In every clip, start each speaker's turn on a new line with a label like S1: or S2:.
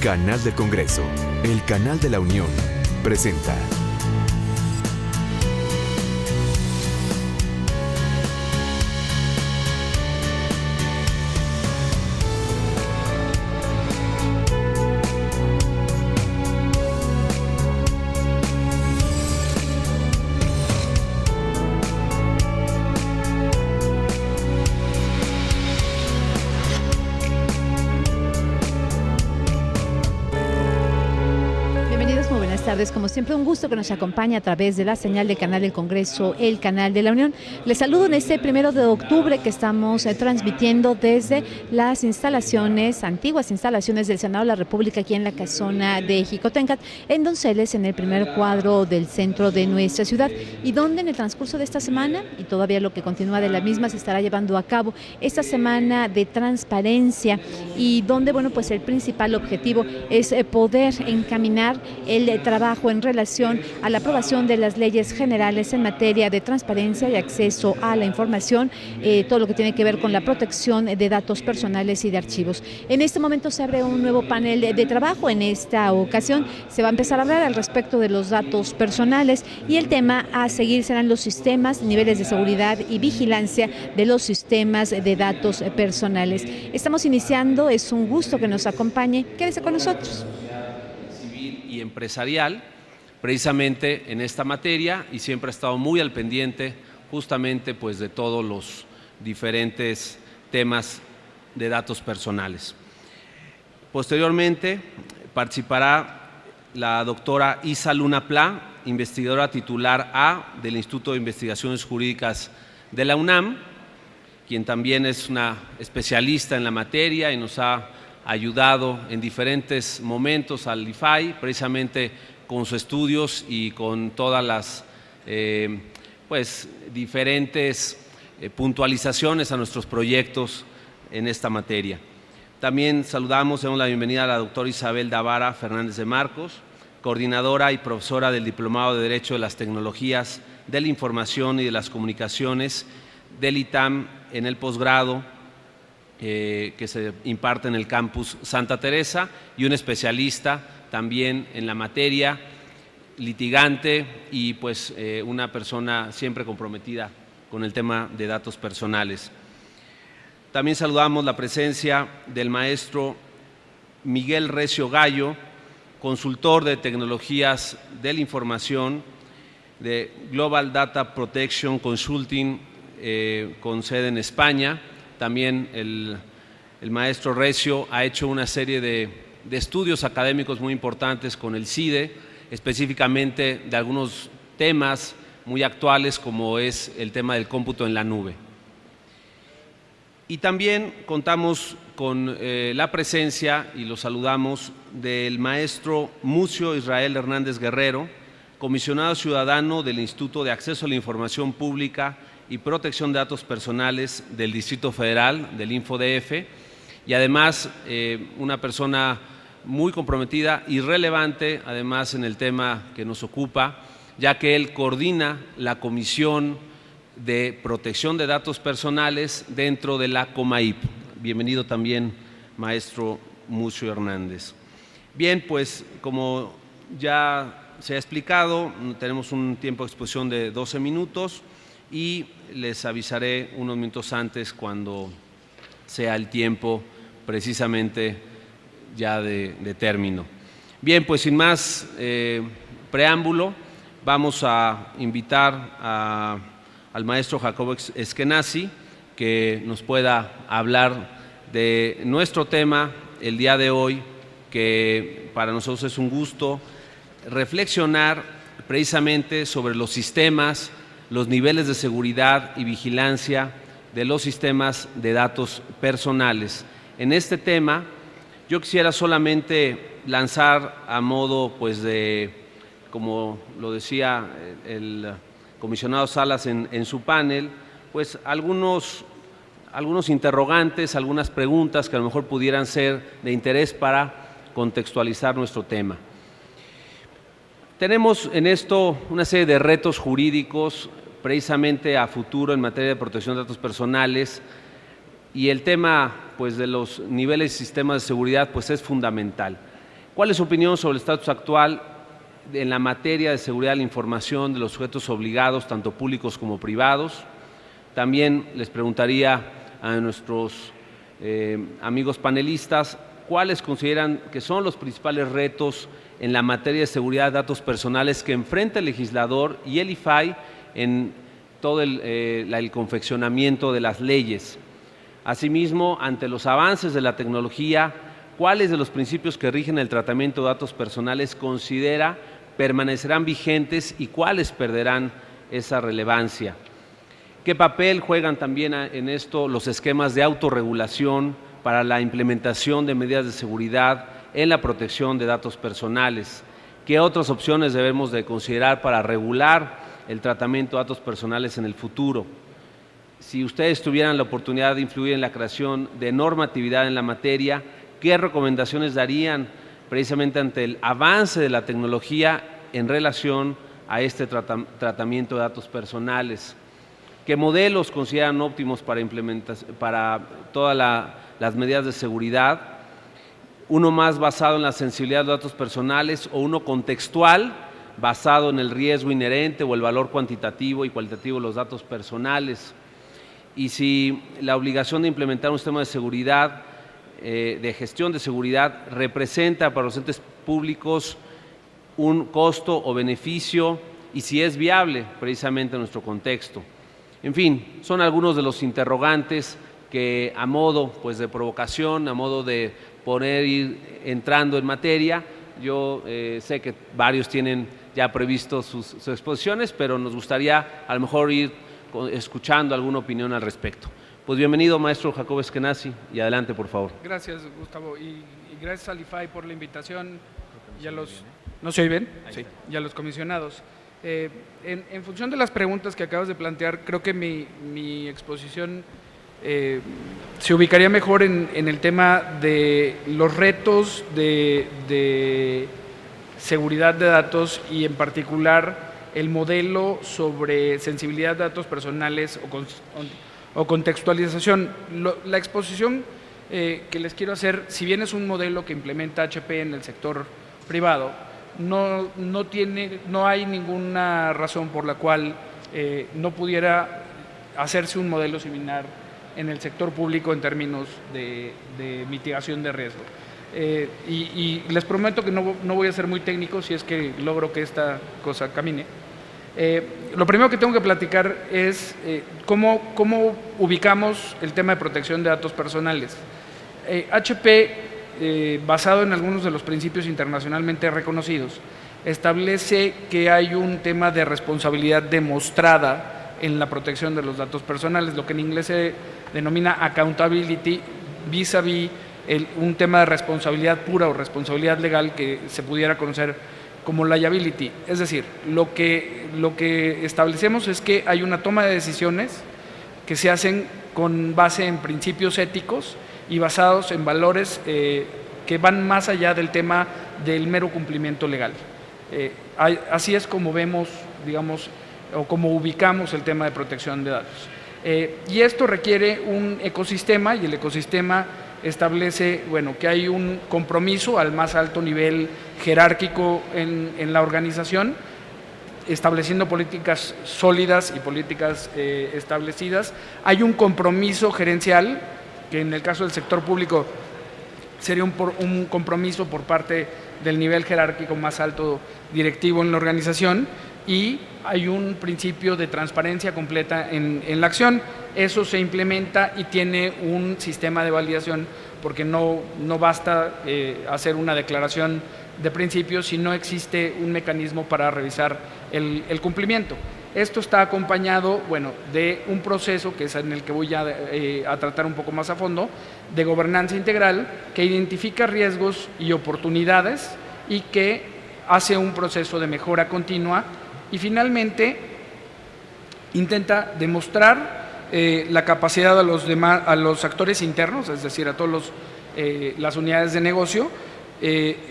S1: Canal del Congreso, el canal de la Unión, presenta.
S2: Como siempre, un gusto que nos acompañe a través de la señal de Canal del Congreso, el canal de la Unión. Les saludo en este 1 de octubre que estamos transmitiendo desde las instalaciones, antiguas instalaciones del Senado de la República aquí en la casona de Jicotencat, en Donceles, en el primer cuadro del centro de nuestra ciudad, y donde en el transcurso de esta semana, y todavía lo que continúa de la misma, se estará llevando a cabo esta semana de transparencia, y donde, bueno, pues el principal objetivo es poder encaminar el trabajo en relación a la aprobación de las leyes generales en materia de transparencia y acceso a la información, todo lo que tiene que ver con la protección de datos personales y de archivos. En este momento se abre un nuevo panel de trabajo. En esta ocasión se va a empezar a hablar al respecto de los datos personales, y el tema a seguir serán los sistemas, niveles de seguridad y vigilancia de los sistemas de datos personales. Estamos iniciando, es un gusto que nos acompañe. Quédese con nosotros.
S3: Y empresarial, precisamente en esta materia, y siempre ha estado muy al pendiente justamente pues de todos los diferentes temas de datos personales. Posteriormente participará la doctora Isa Luna Pla, investigadora titular A del Instituto de Investigaciones Jurídicas de la UNAM, quien también es una especialista en la materia y nos ha ayudado en diferentes momentos al IFAI, precisamente con sus estudios y con todas las diferentes puntualizaciones a nuestros proyectos en esta materia. También saludamos, damos la bienvenida a la doctora Isabel Davara Fernández de Marcos, coordinadora y profesora del Diplomado de Derecho de las Tecnologías de la Información y de las Comunicaciones del ITAM en el posgrado que se imparte en el campus Santa Teresa, y un especialista también en la materia, litigante y pues una persona siempre comprometida con el tema de datos personales. También saludamos la presencia del maestro Miguel Recio Gallo, consultor de tecnologías de la información de Global Data Protection Consulting con sede en España. También el maestro Recio ha hecho una serie de estudios académicos muy importantes con el CIDE, específicamente de algunos temas muy actuales como es el tema del cómputo en la nube. Y también contamos con la presencia, y lo saludamos, del maestro Mucio Israel Hernández Guerrero, comisionado ciudadano del Instituto de Acceso a la Información Pública y Protección de Datos Personales del Distrito Federal, del InfoDF, y además una persona muy comprometida y relevante, además en el tema que nos ocupa, ya que él coordina la Comisión de Protección de Datos Personales dentro de la COMAIP. Bienvenido también, maestro Mucio Hernández. Bien, pues como ya se ha explicado, tenemos un tiempo de exposición de 12 minutos, y les avisaré unos minutos antes cuando sea el tiempo precisamente ya de término. Bien, pues sin más preámbulo, vamos a invitar al maestro Jacobo Eskenazi, que nos pueda hablar de nuestro tema el día de hoy, que para nosotros es un gusto reflexionar precisamente sobre los sistemas, los niveles de seguridad y vigilancia de los sistemas de datos personales. En este tema, yo quisiera solamente lanzar a modo pues de, como lo decía el comisionado Salas en su panel, pues algunos interrogantes, algunas preguntas que a lo mejor pudieran ser de interés para contextualizar nuestro tema. Tenemos en esto una serie de retos jurídicos precisamente a futuro en materia de protección de datos personales, y el tema pues, de los niveles y sistemas de seguridad pues, es fundamental. ¿Cuál es su opinión sobre el estatus actual en la materia de seguridad de la información de los sujetos obligados, tanto públicos como privados? También les preguntaría a nuestros amigos panelistas, ¿cuáles consideran que son los principales retos en la materia de seguridad de datos personales que enfrenta el legislador y el IFAI en todo el confeccionamiento de las leyes? Asimismo, ante los avances de la tecnología, ¿cuáles de los principios que rigen el tratamiento de datos personales considera permanecerán vigentes y cuáles perderán esa relevancia? ¿Qué papel juegan también en esto los esquemas de autorregulación para la implementación de medidas de seguridad en la protección de datos personales? ¿Qué otras opciones debemos de considerar para regular el tratamiento de datos personales en el futuro? Si ustedes tuvieran la oportunidad de influir en la creación de normatividad en la materia, ¿qué recomendaciones darían precisamente ante el avance de la tecnología en relación a este tratamiento de datos personales? ¿Qué modelos consideran óptimos para todas las medidas de seguridad? ¿Uno más basado en la sensibilidad de datos personales o uno contextual basado en el riesgo inherente o el valor cuantitativo y cualitativo de los datos personales? Y si la obligación de implementar un sistema de seguridad, de gestión de seguridad, representa para los entes públicos un costo o beneficio y si es viable precisamente en nuestro contexto. En fin, son algunos de los interrogantes que a modo de provocación, a modo de ir entrando en materia, yo sé que varios tienen ya previsto sus exposiciones, pero nos gustaría a lo mejor ir escuchando alguna opinión al respecto. Pues bienvenido, maestro Jacobo Eskenazi, y adelante, por favor.
S4: Gracias, Gustavo, y gracias al IFAI por la invitación y a los... ¿No se oye bien? Sí. Y a los comisionados. En función de las preguntas que acabas de plantear, creo que mi exposición se ubicaría mejor en el tema de los retos de seguridad de datos y en particular el modelo sobre sensibilidad de datos personales o contextualización. La exposición que les quiero hacer, si bien es un modelo que implementa HP en el sector privado, no hay ninguna razón por la cual no pudiera hacerse un modelo similar en el sector público en términos de mitigación de riesgo. Y les prometo que no voy a ser muy técnico si es que logro que esta cosa camine. Lo primero que tengo que platicar es cómo ubicamos el tema de protección de datos personales. HP, basado en algunos de los principios internacionalmente reconocidos, establece que hay un tema de responsabilidad demostrada en la protección de los datos personales, lo que en inglés se denomina accountability vis-a-vis un tema de responsabilidad pura o responsabilidad legal que se pudiera conocer como liability. Es decir, lo que establecemos es que hay una toma de decisiones que se hacen con base en principios éticos y basados en valores que van más allá del tema del mero cumplimiento legal. Así es como vemos, digamos, o como ubicamos el tema de protección de datos. Y esto requiere un ecosistema y el ecosistema establece, que hay un compromiso al más alto nivel jerárquico en la organización, estableciendo políticas sólidas y políticas establecidas. Hay un compromiso gerencial, que en el caso del sector público sería un compromiso por parte del nivel jerárquico más alto directivo en la organización, y hay un principio de transparencia completa en la acción. Eso se implementa y tiene un sistema de validación, porque no basta hacer una declaración de principios si no existe un mecanismo para revisar el cumplimiento. Esto está acompañado, de un proceso que es en el que voy a tratar un poco más a fondo, de gobernanza integral, que identifica riesgos y oportunidades y que hace un proceso de mejora continua y finalmente intenta demostrar la capacidad a los actores internos, es decir, a todas las unidades de negocio,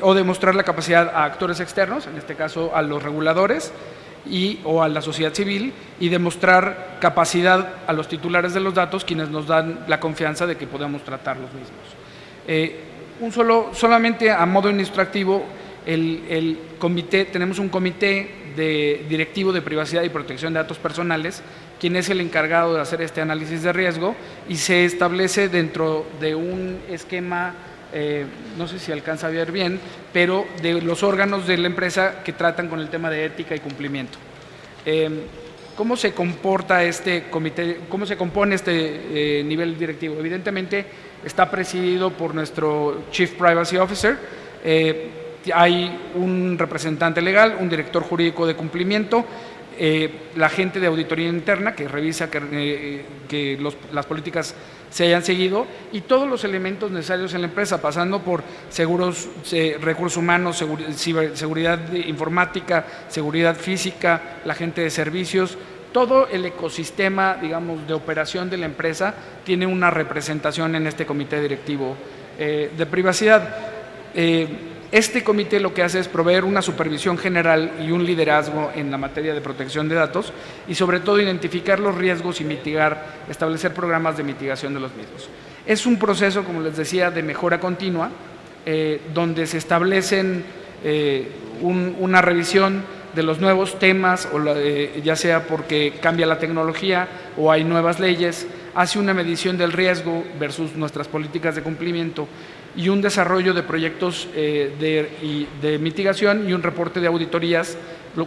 S4: o demostrar la capacidad a actores externos, en este caso a los reguladores o a la sociedad civil, y demostrar capacidad a los titulares de los datos, quienes nos dan la confianza de que podemos tratar los mismos. Solamente a modo ilustrativo, tenemos un comité directivo de privacidad y protección de datos personales, quien es el encargado de hacer este análisis de riesgo, y se establece dentro de un esquema, no sé si alcanza a ver bien, pero de los órganos de la empresa que tratan con el tema de ética y cumplimiento. ¿Cómo se comporta este comité? ¿Cómo se compone este nivel directivo? Evidentemente está presidido por nuestro Chief Privacy Officer. Hay un representante legal, un director jurídico de cumplimiento, la gente de auditoría interna que revisa que las políticas se hayan seguido, y todos los elementos necesarios en la empresa, pasando por seguros, recursos humanos, seguridad informática, seguridad física, la gente de servicios. Todo el ecosistema, digamos, de operación de la empresa tiene una representación en este comité directivo de privacidad. Este comité lo que hace es proveer una supervisión general y un liderazgo en la materia de protección de datos, y sobre todo identificar los riesgos y establecer programas de mitigación de los mismos. Es un proceso, como les decía, de mejora continua, donde se establecen una revisión de los nuevos temas, ya sea porque cambia la tecnología o hay nuevas leyes, hace una medición del riesgo versus nuestras políticas de cumplimiento y un desarrollo de proyectos de mitigación y un reporte de auditorías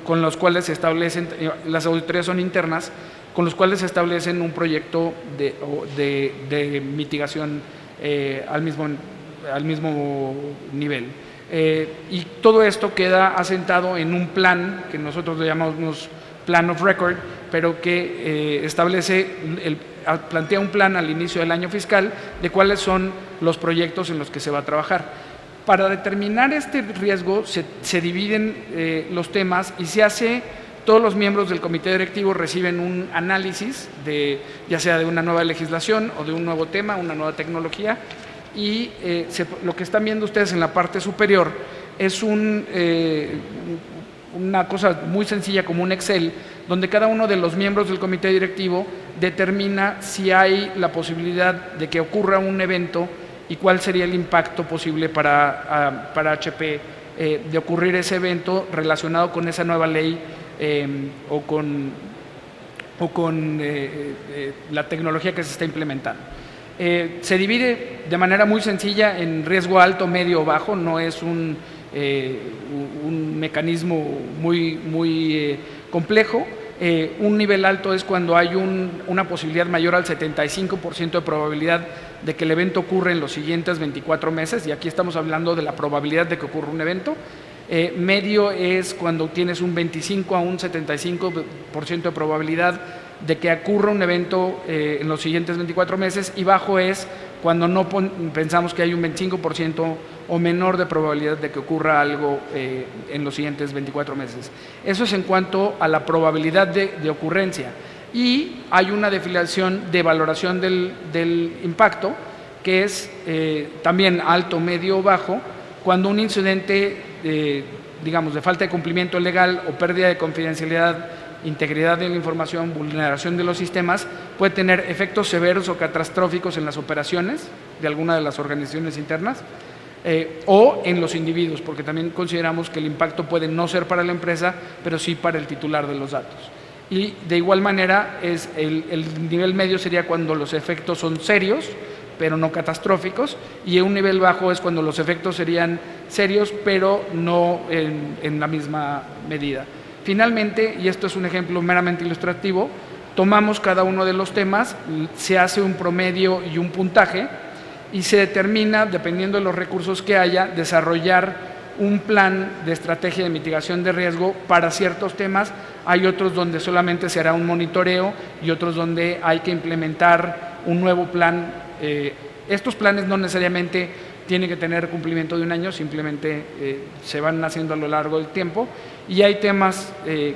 S4: con los cuales se establecen, las auditorías son internas, con los cuales se establecen un proyecto de mitigación al mismo nivel. Y todo esto queda asentado en un plan que nosotros le llamamos Plan of Record, pero que plantea un plan al inicio del año fiscal de cuáles son los proyectos en los que se va a trabajar. Para determinar este riesgo se dividen los temas y se hace, todos los miembros del comité directivo reciben un análisis ya sea de una nueva legislación o de un nuevo tema, una nueva tecnología, y lo que están viendo ustedes en la parte superior es una cosa muy sencilla como un Excel, donde cada uno de los miembros del comité directivo determina si hay la posibilidad de que ocurra un evento y cuál sería el impacto posible para HP de ocurrir ese evento relacionado con esa nueva ley o con la tecnología que se está implementando. Se divide de manera muy sencilla en riesgo alto, medio o bajo, no es un mecanismo muy complejo. Un nivel alto es cuando hay una posibilidad mayor al 75% de probabilidad de que el evento ocurra en los siguientes 24 meses, y aquí estamos hablando de la probabilidad de que ocurra un evento. Medio es cuando tienes un 25 a un 75% de probabilidad de que ocurra un evento en los siguientes 24 meses, y bajo es cuando no pensamos que hay un 25% o menor de probabilidad de que ocurra algo en los siguientes 24 meses. Eso es en cuanto a la probabilidad de ocurrencia. Y hay una definición de valoración del impacto, que es también alto, medio o bajo, cuando un incidente, digamos, de falta de cumplimiento legal o pérdida de confidencialidad, integridad de la información, vulneración de los sistemas, puede tener efectos severos o catastróficos en las operaciones de alguna de las organizaciones internas o en los individuos, porque también consideramos que el impacto puede no ser para la empresa, pero sí para el titular de los datos. Y de igual manera, el nivel medio sería cuando los efectos son serios, pero no catastróficos, y un nivel bajo es cuando los efectos serían serios, pero no en la misma medida. Finalmente, y esto es un ejemplo meramente ilustrativo, tomamos cada uno de los temas, se hace un promedio y un puntaje, y se determina, dependiendo de los recursos que haya, desarrollar un plan de estrategia de mitigación de riesgo para ciertos temas. Hay otros donde solamente se hará un monitoreo y otros donde hay que implementar un nuevo plan. Estos planes no necesariamente tienen que tener cumplimiento de un año, simplemente se van haciendo a lo largo del tiempo, y hay temas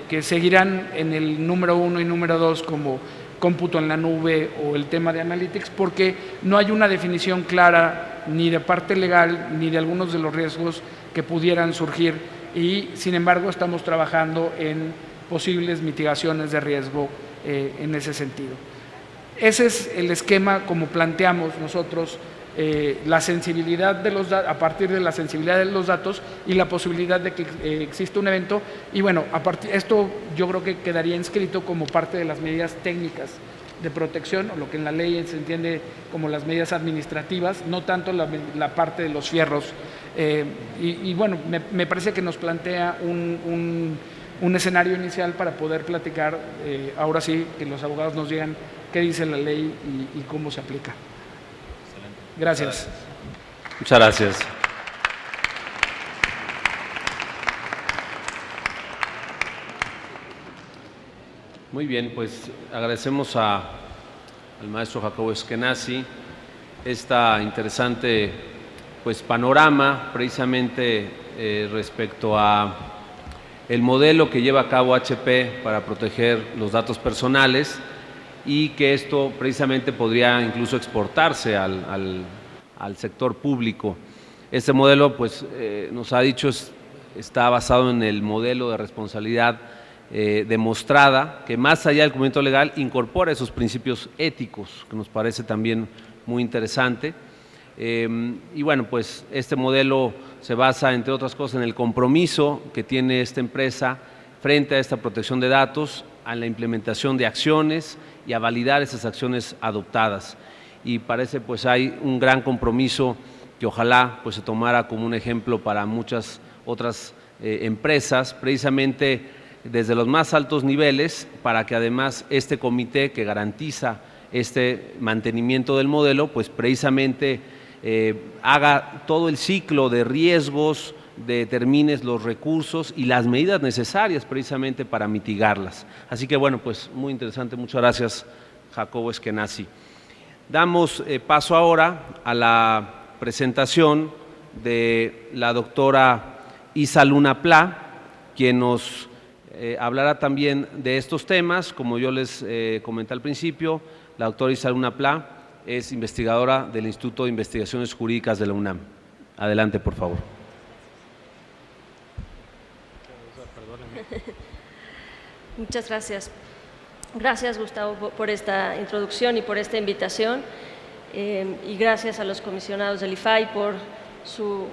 S4: que seguirán en el número 1 y número 2 como cómputo en la nube o el tema de analytics, porque no hay una definición clara ni de parte legal ni de algunos de los riesgos que pudieran surgir, y sin embargo estamos trabajando en posibles mitigaciones de riesgo en ese sentido. Ese es el esquema como planteamos nosotros la sensibilidad de los a partir de la sensibilidad de los datos y la posibilidad de que exista un evento. Y bueno, esto yo creo que quedaría inscrito como parte de las medidas técnicas de protección, o lo que en la ley se entiende como las medidas administrativas, no tanto la parte de los fierros. Y bueno, me parece que nos plantea un escenario inicial para poder platicar, ahora sí, que los abogados nos digan qué dice la ley y cómo se aplica. Gracias.
S3: Muchas gracias. Muy bien, pues agradecemos al maestro Jacobo Eskenazi esta interesante panorama precisamente respecto a el modelo que lleva a cabo HP para proteger los datos personales, y que esto precisamente podría incluso exportarse al sector público. Este modelo, nos ha dicho, está basado en el modelo de responsabilidad demostrada, que más allá del cumplimiento legal incorpora esos principios éticos, que nos parece también muy interesante. Y bueno, pues este modelo se basa, entre otras cosas, en el compromiso que tiene esta empresa frente a esta protección de datos, a la implementación de acciones y a validar esas acciones adoptadas. Y parece hay un gran compromiso que ojalá se tomara como un ejemplo para muchas otras empresas, precisamente desde los más altos niveles, para que además este comité que garantiza este mantenimiento del modelo, precisamente haga todo el ciclo de riesgos, determines los recursos y las medidas necesarias precisamente para mitigarlas. Así que bueno, muy interesante. Muchas gracias, Jacobo Eskenazi. Damos paso ahora a la presentación de la doctora Isa Luna Pla, quien nos hablará también de estos temas. Como yo les comenté al principio, la doctora Isa Luna Pla es investigadora del Instituto de Investigaciones Jurídicas de la UNAM. Adelante, por favor.
S5: Muchas gracias. Gracias, Gustavo, por esta introducción y por esta invitación, y gracias a los comisionados del IFAI por su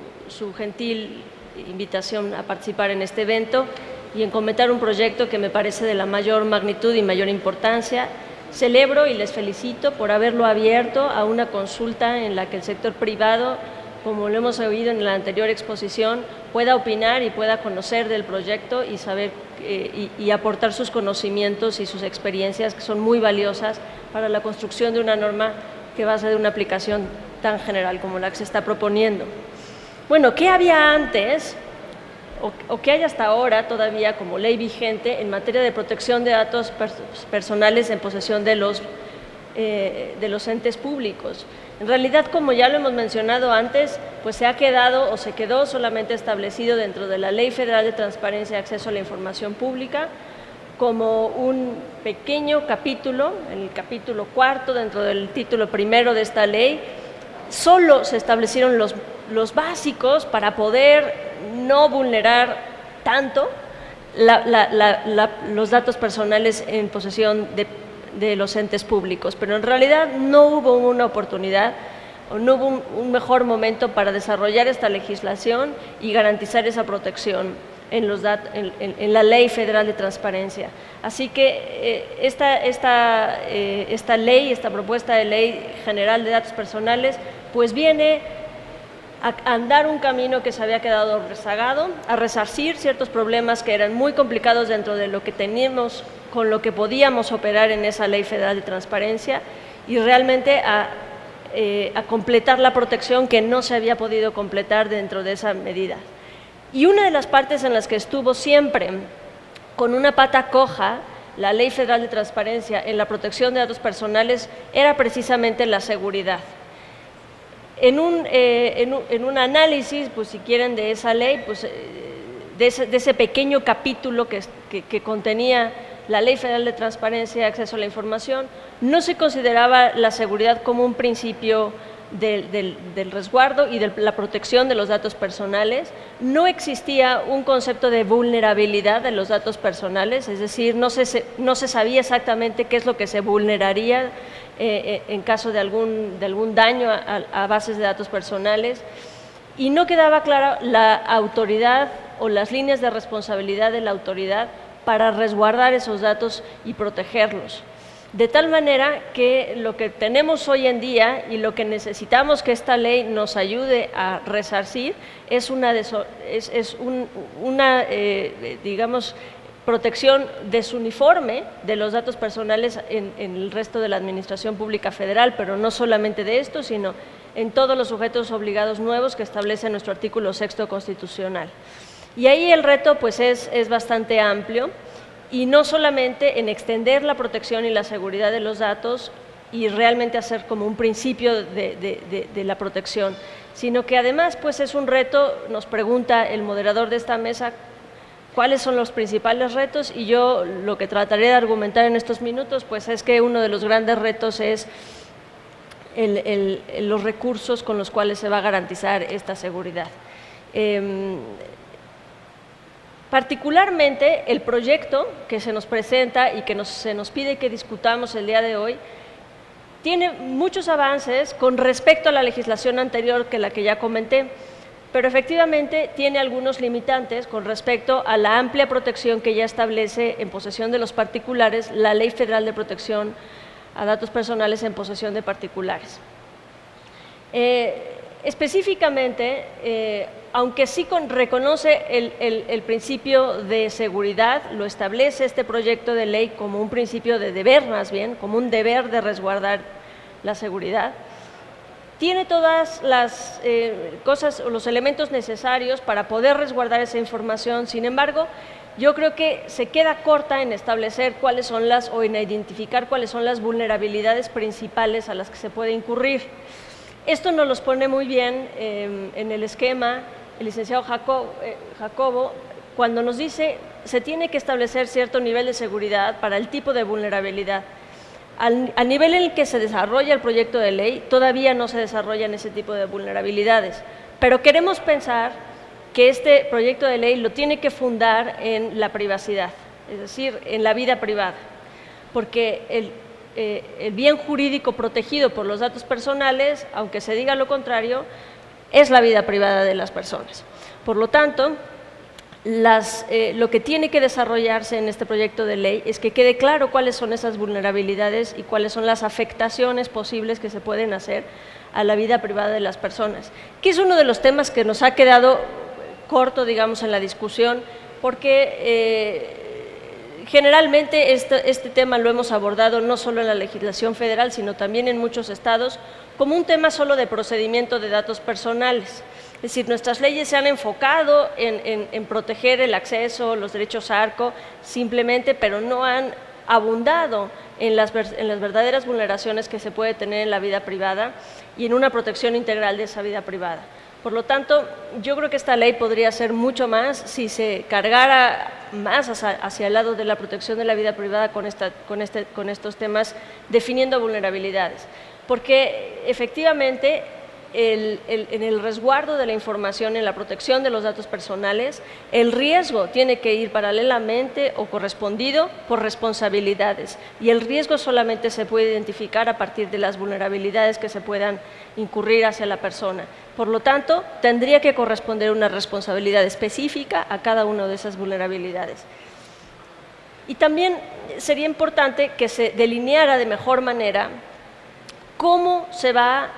S5: gentil invitación a participar en este evento y en comentar un proyecto que me parece de la mayor magnitud y mayor importancia. Celebro y les felicito por haberlo abierto a una consulta en la que el sector privado, como lo hemos oído en la anterior exposición, pueda opinar y pueda conocer del proyecto y saber y aportar sus conocimientos y sus experiencias, que son muy valiosas para la construcción de una norma que va a ser de una aplicación tan general como la que se está proponiendo. Bueno, ¿qué había antes o qué hay hasta ahora todavía como ley vigente en materia de protección de datos personales en posesión de los entes públicos? En realidad, como ya lo hemos mencionado antes, se ha quedado o se quedó solamente establecido dentro de la Ley Federal de Transparencia y Acceso a la Información Pública como un pequeño capítulo, el capítulo 4 dentro del título primero de esta ley. Solo se establecieron los básicos para poder no vulnerar tanto los datos personales en posesión de los entes públicos, pero en realidad no hubo una oportunidad o no hubo un mejor momento para desarrollar esta legislación y garantizar esa protección en la Ley Federal de Transparencia. Así que esta ley, esta propuesta de Ley General de Datos Personales, viene a andar un camino que se había quedado rezagado, a resarcir ciertos problemas que eran muy complicados dentro de lo que teníamos, con lo que podíamos operar en esa Ley Federal de Transparencia, y realmente a completar la protección que no se había podido completar dentro de esa medida. Y una de las partes en las que estuvo siempre con una pata coja la Ley Federal de Transparencia en la protección de datos personales era precisamente la seguridad. En un análisis, si quieren, de esa ley, de ese pequeño capítulo que contenía la Ley Federal de Transparencia y Acceso a la Información, no se consideraba la seguridad como un principio del resguardo y de la protección de los datos personales. No existía un concepto de vulnerabilidad de los datos personales, es decir, no se sabía exactamente qué es lo que se vulneraría en caso de algún daño a bases de datos personales, y no quedaba clara la autoridad o las líneas de responsabilidad de la autoridad para resguardar esos datos y protegerlos. De tal manera que lo que tenemos hoy en día y lo que necesitamos que esta ley nos ayude a resarcir es una digamos, protección desuniforme de los datos personales en el resto de la Administración Pública Federal, pero no solamente de esto, sino en todos los sujetos obligados nuevos que establece nuestro artículo 6º constitucional. Y ahí el reto pues es bastante amplio, y no solamente en extender la protección y la seguridad de los datos y realmente hacer como un principio de la protección, sino que además pues es un reto, nos pregunta el moderador de esta mesa, ¿cuáles son los principales retos? Y yo lo que trataré de argumentar en estos minutos pues es que uno de los grandes retos es los recursos con los cuales se va a garantizar esta seguridad. Particularmente el proyecto que se nos presenta y que se nos pide que discutamos el día de hoy tiene muchos avances con respecto a la legislación anterior que la que ya comenté, pero efectivamente tiene algunos limitantes con respecto a la amplia protección que ya establece en posesión de los particulares la Ley Federal de Protección a Datos Personales en posesión de particulares. Específicamente, aunque sí reconoce el principio de seguridad, lo establece este proyecto de ley como un principio de deber, más bien, como un deber de resguardar la seguridad, tiene todas las cosas o los elementos necesarios para poder resguardar esa información. Sin embargo, yo creo que se queda corta en establecer cuáles son o en identificar cuáles son las vulnerabilidades principales a las que se puede incurrir. Esto nos los pone muy bien en el esquema el licenciado Jacobo, cuando nos dice se tiene que establecer cierto nivel de seguridad para el tipo de vulnerabilidad. Al nivel en el que se desarrolla el proyecto de ley, todavía no se desarrollan ese tipo de vulnerabilidades, pero queremos pensar que este proyecto de ley lo tiene que fundar en la privacidad, es decir, en la vida privada, porque el bien jurídico protegido por los datos personales, aunque se diga lo contrario, es la vida privada de las personas. Por lo tanto, lo que tiene que desarrollarse en este proyecto de ley es que quede claro cuáles son esas vulnerabilidades y cuáles son las afectaciones posibles que se pueden hacer a la vida privada de las personas, que es uno de los temas que nos ha quedado corto, digamos, en la discusión, porque generalmente este tema lo hemos abordado no solo en la legislación federal, sino también en muchos estados, como un tema solo de procedimiento de datos personales. Es decir, nuestras leyes se han enfocado en proteger el acceso, los derechos ARCO, simplemente, pero no han abundado en las verdaderas vulneraciones que se puede tener en la vida privada y en una protección integral de esa vida privada. Por lo tanto, yo creo que esta ley podría ser mucho más si se cargara más hacia el lado de la protección de la vida privada con estos temas, definiendo vulnerabilidades. Porque efectivamente en el resguardo de la información, en la protección de los datos personales, el riesgo tiene que ir paralelamente o correspondido por responsabilidades, y el riesgo solamente se puede identificar a partir de las vulnerabilidades que se puedan incurrir hacia la persona. Por lo tanto, tendría que corresponder una responsabilidad específica a cada una de esas vulnerabilidades. Y también sería importante que se delineara de mejor manera cómo se va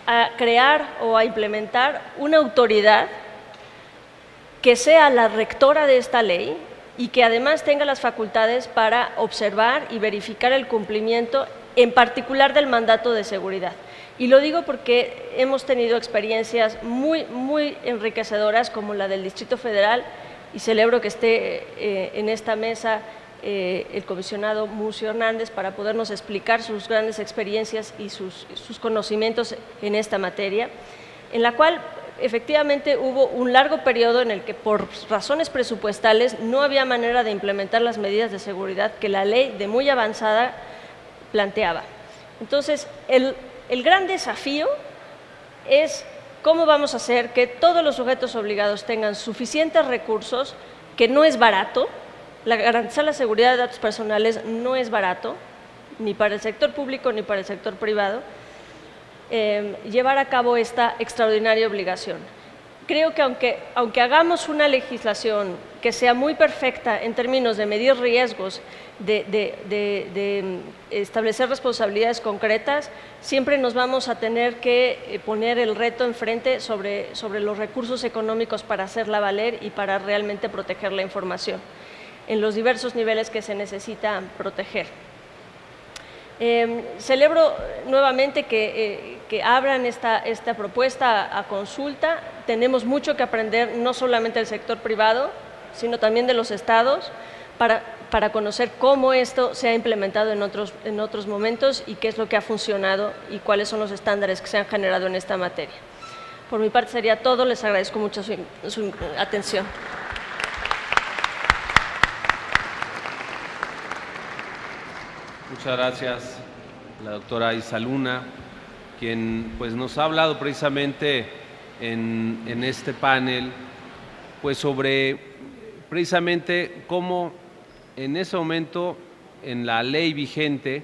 S5: a crear o a implementar una autoridad que sea la rectora de esta ley y que además tenga las facultades para observar y verificar el cumplimiento, en particular del mandato de seguridad. Y lo digo porque hemos tenido experiencias muy enriquecedoras, como la del Distrito Federal, y celebro que esté en esta mesa el comisionado Mucio Hernández para podernos explicar sus grandes experiencias y sus conocimientos en esta materia, en la cual efectivamente hubo un largo periodo en el que por razones presupuestales no había manera de implementar las medidas de seguridad que la ley de muy avanzada planteaba. Entonces, el gran desafío es cómo vamos a hacer que todos los sujetos obligados tengan suficientes recursos, que no es barato. Garantizar la seguridad de datos personales no es barato, ni para el sector público ni para el sector privado, llevar a cabo esta extraordinaria obligación. Creo que aunque hagamos una legislación que sea muy perfecta en términos de medir riesgos, de establecer responsabilidades concretas, siempre nos vamos a tener que poner el reto enfrente sobre los recursos económicos para hacerla valer y para realmente proteger la información en los diversos niveles que se necesitan proteger. Celebro nuevamente que abran esta propuesta a consulta. Tenemos mucho que aprender, no solamente del sector privado, sino también de los estados, para conocer cómo esto se ha implementado en otros momentos y qué es lo que ha funcionado y cuáles son los estándares que se han generado en esta materia. Por mi parte sería todo. Les agradezco mucho su atención.
S3: Muchas gracias a la doctora Isa Luna, quien pues, nos ha hablado precisamente en este panel pues, sobre precisamente cómo en ese momento en la ley vigente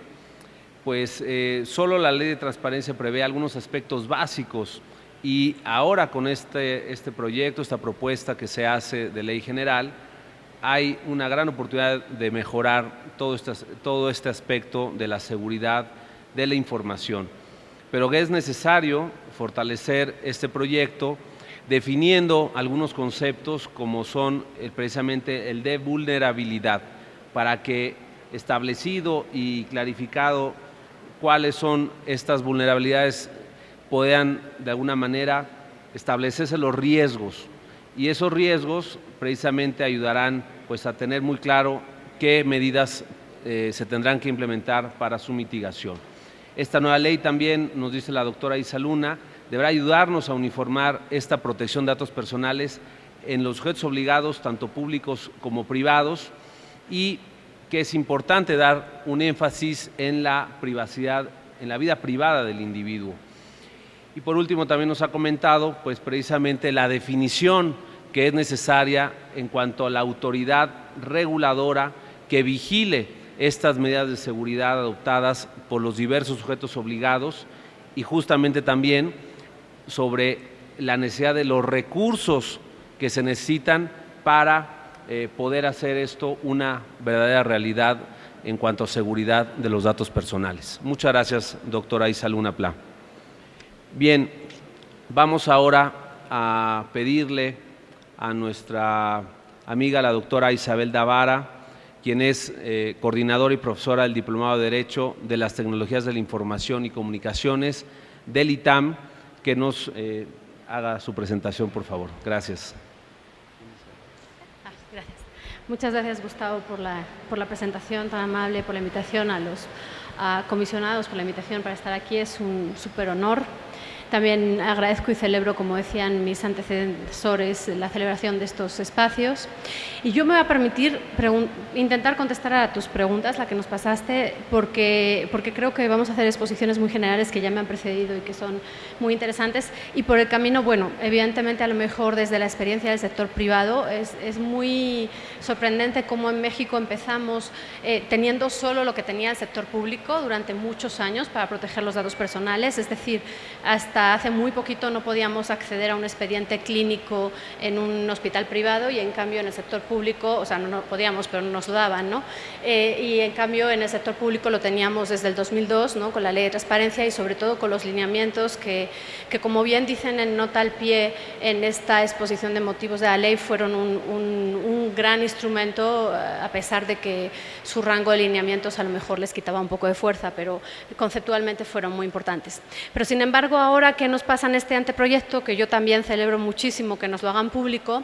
S3: pues solo la ley de transparencia prevé algunos aspectos básicos y ahora con este proyecto, esta propuesta que se hace de ley general, hay una gran oportunidad de mejorar todo este aspecto de la seguridad de la información. Pero que es necesario fortalecer este proyecto definiendo algunos conceptos como son precisamente el de vulnerabilidad, para que establecido y clarificado cuáles son estas vulnerabilidades puedan de alguna manera establecerse los riesgos. Y esos riesgos precisamente ayudarán pues, a tener muy claro qué medidas se tendrán que implementar para su mitigación. Esta nueva ley también, nos dice la doctora Isa Luna, deberá ayudarnos a uniformar esta protección de datos personales en los sujetos obligados, tanto públicos como privados, y que es importante dar un énfasis en la privacidad, en la vida privada del individuo. Y por último también nos ha comentado pues precisamente la definición que es necesaria en cuanto a la autoridad reguladora que vigile estas medidas de seguridad adoptadas por los diversos sujetos obligados y justamente también sobre la necesidad de los recursos que se necesitan para poder hacer esto una verdadera realidad en cuanto a seguridad de los datos personales. Muchas gracias, doctora Isa Luna Pla. Bien, vamos ahora a pedirle a nuestra amiga la doctora Isabel Davara, quien es coordinadora y profesora del Diplomado de Derecho de las Tecnologías de la Información y Comunicaciones del ITAM, que nos haga su presentación, por favor. Gracias.
S6: Gracias. Muchas gracias, Gustavo, por la presentación tan amable, por la invitación a los comisionados, por la invitación para estar aquí. Es un súper honor. También agradezco y celebro, como decían mis antecesores, la celebración de estos espacios. Y yo me voy a permitir intentar contestar a tus preguntas, la que nos pasaste, porque creo que vamos a hacer exposiciones muy generales que ya me han precedido y que son muy interesantes. Y por el camino, bueno, evidentemente a lo mejor desde la experiencia del sector privado es muy sorprendente cómo en México empezamos teniendo solo lo que tenía el sector público durante muchos años para proteger los datos personales, es decir, hasta hace muy poquito no podíamos acceder a un expediente clínico en un hospital privado y en cambio en el sector público, o sea, no podíamos, pero nos lo daban, ¿no? Y en cambio en el sector público lo teníamos desde el 2002, ¿no? Con la Ley de Transparencia y sobre todo con los lineamientos que como bien dicen en nota al pie en esta exposición de motivos de la ley, fueron un gran instrumento, a pesar de que su rango de lineamientos a lo mejor les quitaba un poco de fuerza, pero conceptualmente fueron muy importantes. Pero sin embargo ahora que nos pasa en este anteproyecto, que yo también celebro muchísimo que nos lo hagan público,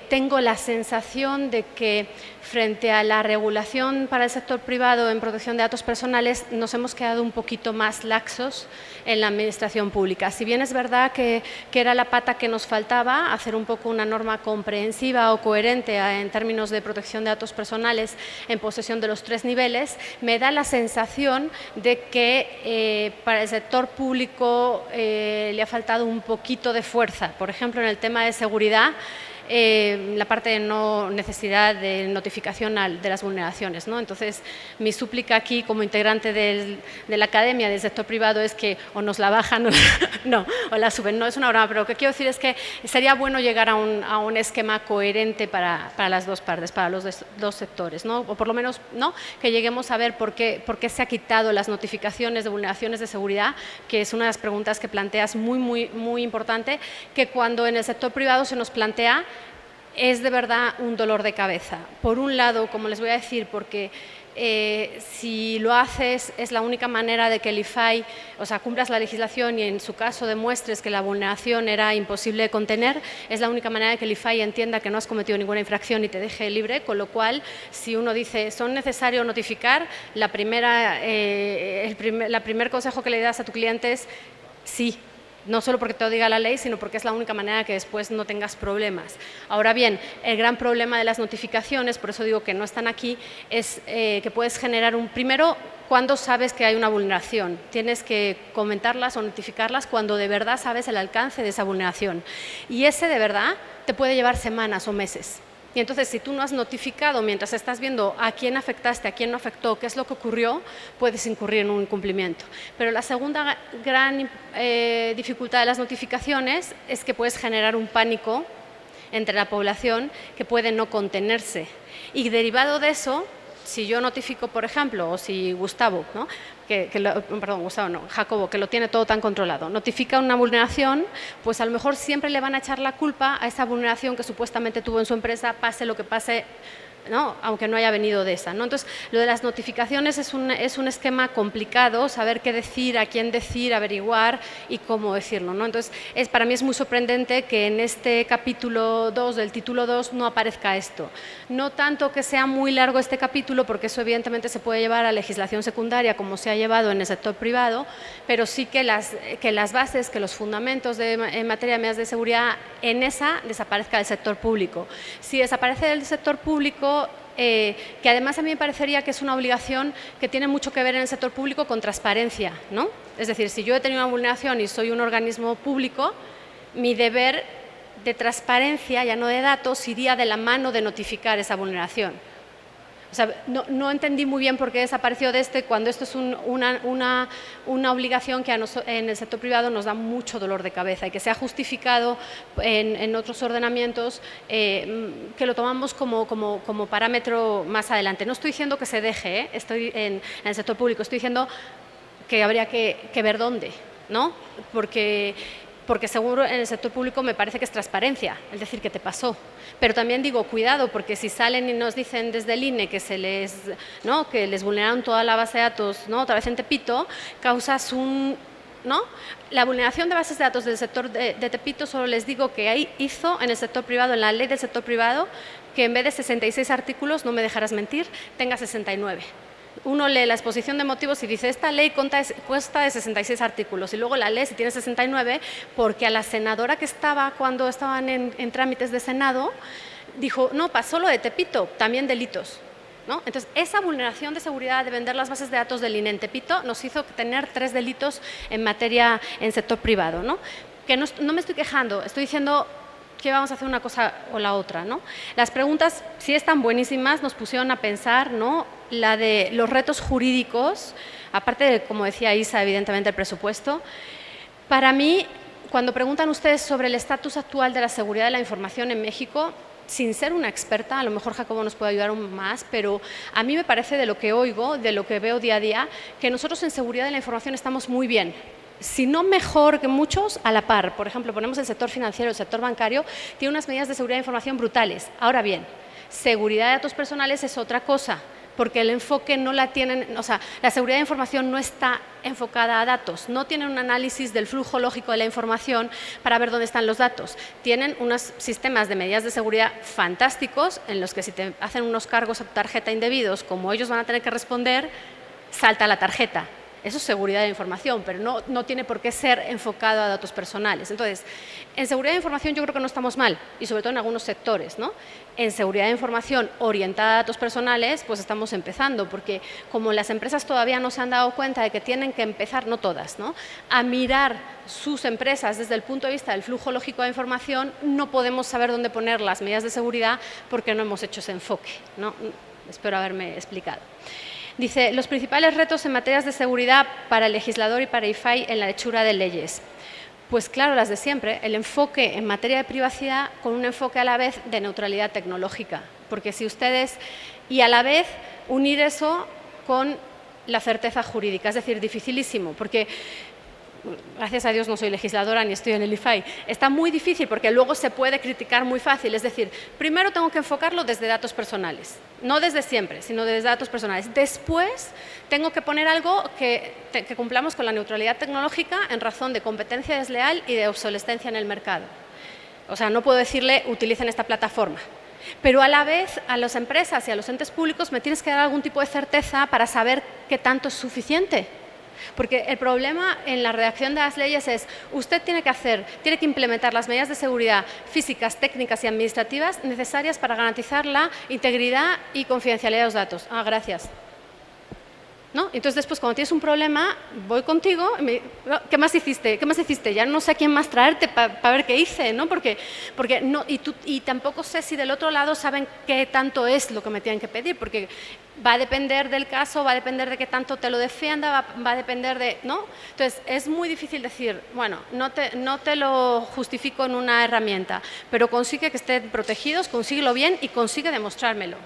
S6: tengo la sensación de que frente a la regulación para el sector privado en protección de datos personales nos hemos quedado un poquito más laxos en la administración pública. Si bien es verdad que era la pata que nos faltaba, hacer un poco una norma comprensiva o coherente en términos de protección de datos personales en posesión de los 3 niveles, me da la sensación de que para el sector público le ha faltado un poquito de fuerza. Por ejemplo, en el tema de seguridad, la parte de no necesidad de notificación de las vulneraciones, ¿no? Entonces, mi súplica aquí como integrante de la academia del sector privado es que o nos la bajan o la suben. No es una broma, pero lo que quiero decir es que sería bueno llegar a un esquema coherente para las dos partes, para los dos sectores, ¿no? O por lo menos, ¿no?, que lleguemos a ver por qué se ha quitado las notificaciones de vulneraciones de seguridad, que es una de las preguntas que planteas muy importante, que cuando en el sector privado se nos plantea es de verdad un dolor de cabeza. Por un lado, como les voy a decir, porque si lo haces es la única manera de que el IFAI, o sea, cumplas la legislación y en su caso demuestres que la vulneración era imposible de contener, es la única manera de que el IFAI entienda que no has cometido ninguna infracción y te deje libre, con lo cual, si uno dice, ¿son necesario notificar?, el primer consejo que le das a tu cliente es sí. No solo porque te lo diga la ley, sino porque es la única manera de que después no tengas problemas. Ahora bien, el gran problema de las notificaciones, por eso digo que no están aquí, es que puedes generar primero, ¿cuándo sabes que hay una vulneración? Tienes que comentarlas o notificarlas cuando de verdad sabes el alcance de esa vulneración. Y ese de verdad te puede llevar semanas o meses. Y entonces, si tú no has notificado mientras estás viendo a quién afectaste, a quién no afectó, qué es lo que ocurrió, puedes incurrir en un incumplimiento. Pero la segunda gran dificultad de las notificaciones es que puedes generar un pánico entre la población que puede no contenerse. Y derivado de eso, si yo notifico, por ejemplo, o si Gustavo, ¿no?, Jacobo, que lo tiene todo tan controlado, notifica una vulneración, pues a lo mejor siempre le van a echar la culpa a esa vulneración que supuestamente tuvo en su empresa, pase lo que pase, ¿no?, aunque no haya venido de esa, ¿no? Entonces, lo de las notificaciones es un esquema complicado, saber qué decir, a quién decir, averiguar y cómo decirlo, ¿no? Entonces, para mí es muy sorprendente que en este capítulo 2 del título 2 no aparezca esto. No tanto que sea muy largo este capítulo, porque eso evidentemente se puede llevar a legislación secundaria, como se ha llevado en el sector privado, pero sí que las bases, que los fundamentos en materia de medidas de seguridad, en esa desaparezca del sector público. Si desaparece del sector público, que además a mí me parecería que es una obligación que tiene mucho que ver en el sector público con transparencia, ¿no? Es decir, si yo he tenido una vulneración y soy un organismo público, mi deber de transparencia, ya no de datos, iría de la mano de notificar esa vulneración. O sea, no entendí muy bien por qué desapareció de cuando esto es una obligación que en el sector privado nos da mucho dolor de cabeza y que se ha justificado en otros ordenamientos que lo tomamos como parámetro más adelante. No estoy diciendo que se deje, estoy en el sector público, estoy diciendo que habría que ver dónde, ¿no? Porque seguro en el sector público me parece que es transparencia, es decir, que te pasó. Pero también digo, cuidado, porque si salen y nos dicen desde el INE que que les vulneraron toda la base de datos, ¿no?, otra vez en Tepito, causas ¿no? La vulneración de bases de datos del sector de Tepito, solo les digo que ahí hizo en el sector privado, en la ley del sector privado, que en vez de 66 artículos, no me dejarás mentir, tenga 69. Uno lee la exposición de motivos y dice, esta ley consta de 66 artículos, y luego la lee si tiene 69, porque a la senadora que estaba cuando estaban en trámites de Senado, dijo, no, pasó lo de Tepito, también delitos, ¿no? Entonces, esa vulneración de seguridad de vender las bases de datos del INE en Tepito nos hizo tener 3 delitos en materia en sector privado, ¿no? Que no me estoy quejando, estoy diciendo que vamos a hacer una cosa o la otra, ¿no? Las preguntas, si están buenísimas, nos pusieron a pensar, ¿no?, la de los retos jurídicos, aparte de, como decía Isa, evidentemente el presupuesto. Para mí, cuando preguntan ustedes sobre el estatus actual de la seguridad de la información en México, sin ser una experta, a lo mejor Jacobo nos puede ayudar aún más, pero a mí me parece, de lo que oigo, de lo que veo día a día, que nosotros en seguridad de la información estamos muy bien. Si no mejor que muchos, a la par. Por ejemplo, ponemos el sector financiero, el sector bancario, tiene unas medidas de seguridad de información brutales. Ahora bien, seguridad de datos personales es otra cosa. porque el enfoque no la tienen, o sea, la seguridad de información no está enfocada a datos, no tienen un análisis del flujo lógico de la información para ver dónde están los datos. Tienen unos sistemas de medidas de seguridad fantásticos en los que si te hacen unos cargos a tu tarjeta indebidos, como ellos van a tener que responder, salta la tarjeta. Eso es seguridad de la información, pero no tiene por qué ser enfocado a datos personales. Entonces, en seguridad de información yo creo que no estamos mal, y sobre todo en algunos sectores, ¿no? En seguridad de información orientada a datos personales, pues estamos empezando, porque como las empresas todavía no se han dado cuenta de que tienen que empezar, no todas, ¿no?, a mirar sus empresas desde el punto de vista del flujo lógico de información, no podemos saber dónde poner las medidas de seguridad porque no hemos hecho ese enfoque, ¿no? Espero haberme explicado. Dice, los principales retos en materias de seguridad para el legislador y para IFAI en la hechura de leyes. Pues claro, las de siempre, el enfoque en materia de privacidad con un enfoque a la vez de neutralidad tecnológica. Porque si ustedes, y a la vez unir eso con la certeza jurídica, es decir, dificilísimo, porque gracias a Dios no soy legisladora ni estoy en el IFAI. Está muy difícil porque luego se puede criticar muy fácil. Es decir, primero tengo que enfocarlo desde datos personales. No desde siempre, sino desde datos personales. Después tengo que poner algo que cumplamos con la neutralidad tecnológica en razón de competencia desleal y de obsolescencia en el mercado. O sea, no puedo decirle utilicen esta plataforma. Pero a la vez a las empresas y a los entes públicos me tienes que dar algún tipo de certeza para saber qué tanto es suficiente. Porque el problema en la redacción de las leyes es, usted tiene que implementar las medidas de seguridad físicas, técnicas y administrativas necesarias para garantizar la integridad y confidencialidad de los datos. Ah, gracias. ¿No? Entonces, después, cuando tienes un problema, voy contigo, ¿qué más hiciste? ¿Qué más hiciste? Ya no sé a quién más traerte para ver qué hice, ¿no? Porque no, y tampoco sé si del otro lado saben qué tanto es lo que me tienen que pedir, porque va a depender del caso, va a depender de qué tanto te lo defienda, va a depender de, ¿no? Entonces, es muy difícil decir, bueno, no te lo justifico en una herramienta, pero consigue que estén protegidos, consíguelo bien y consigue demostrármelo.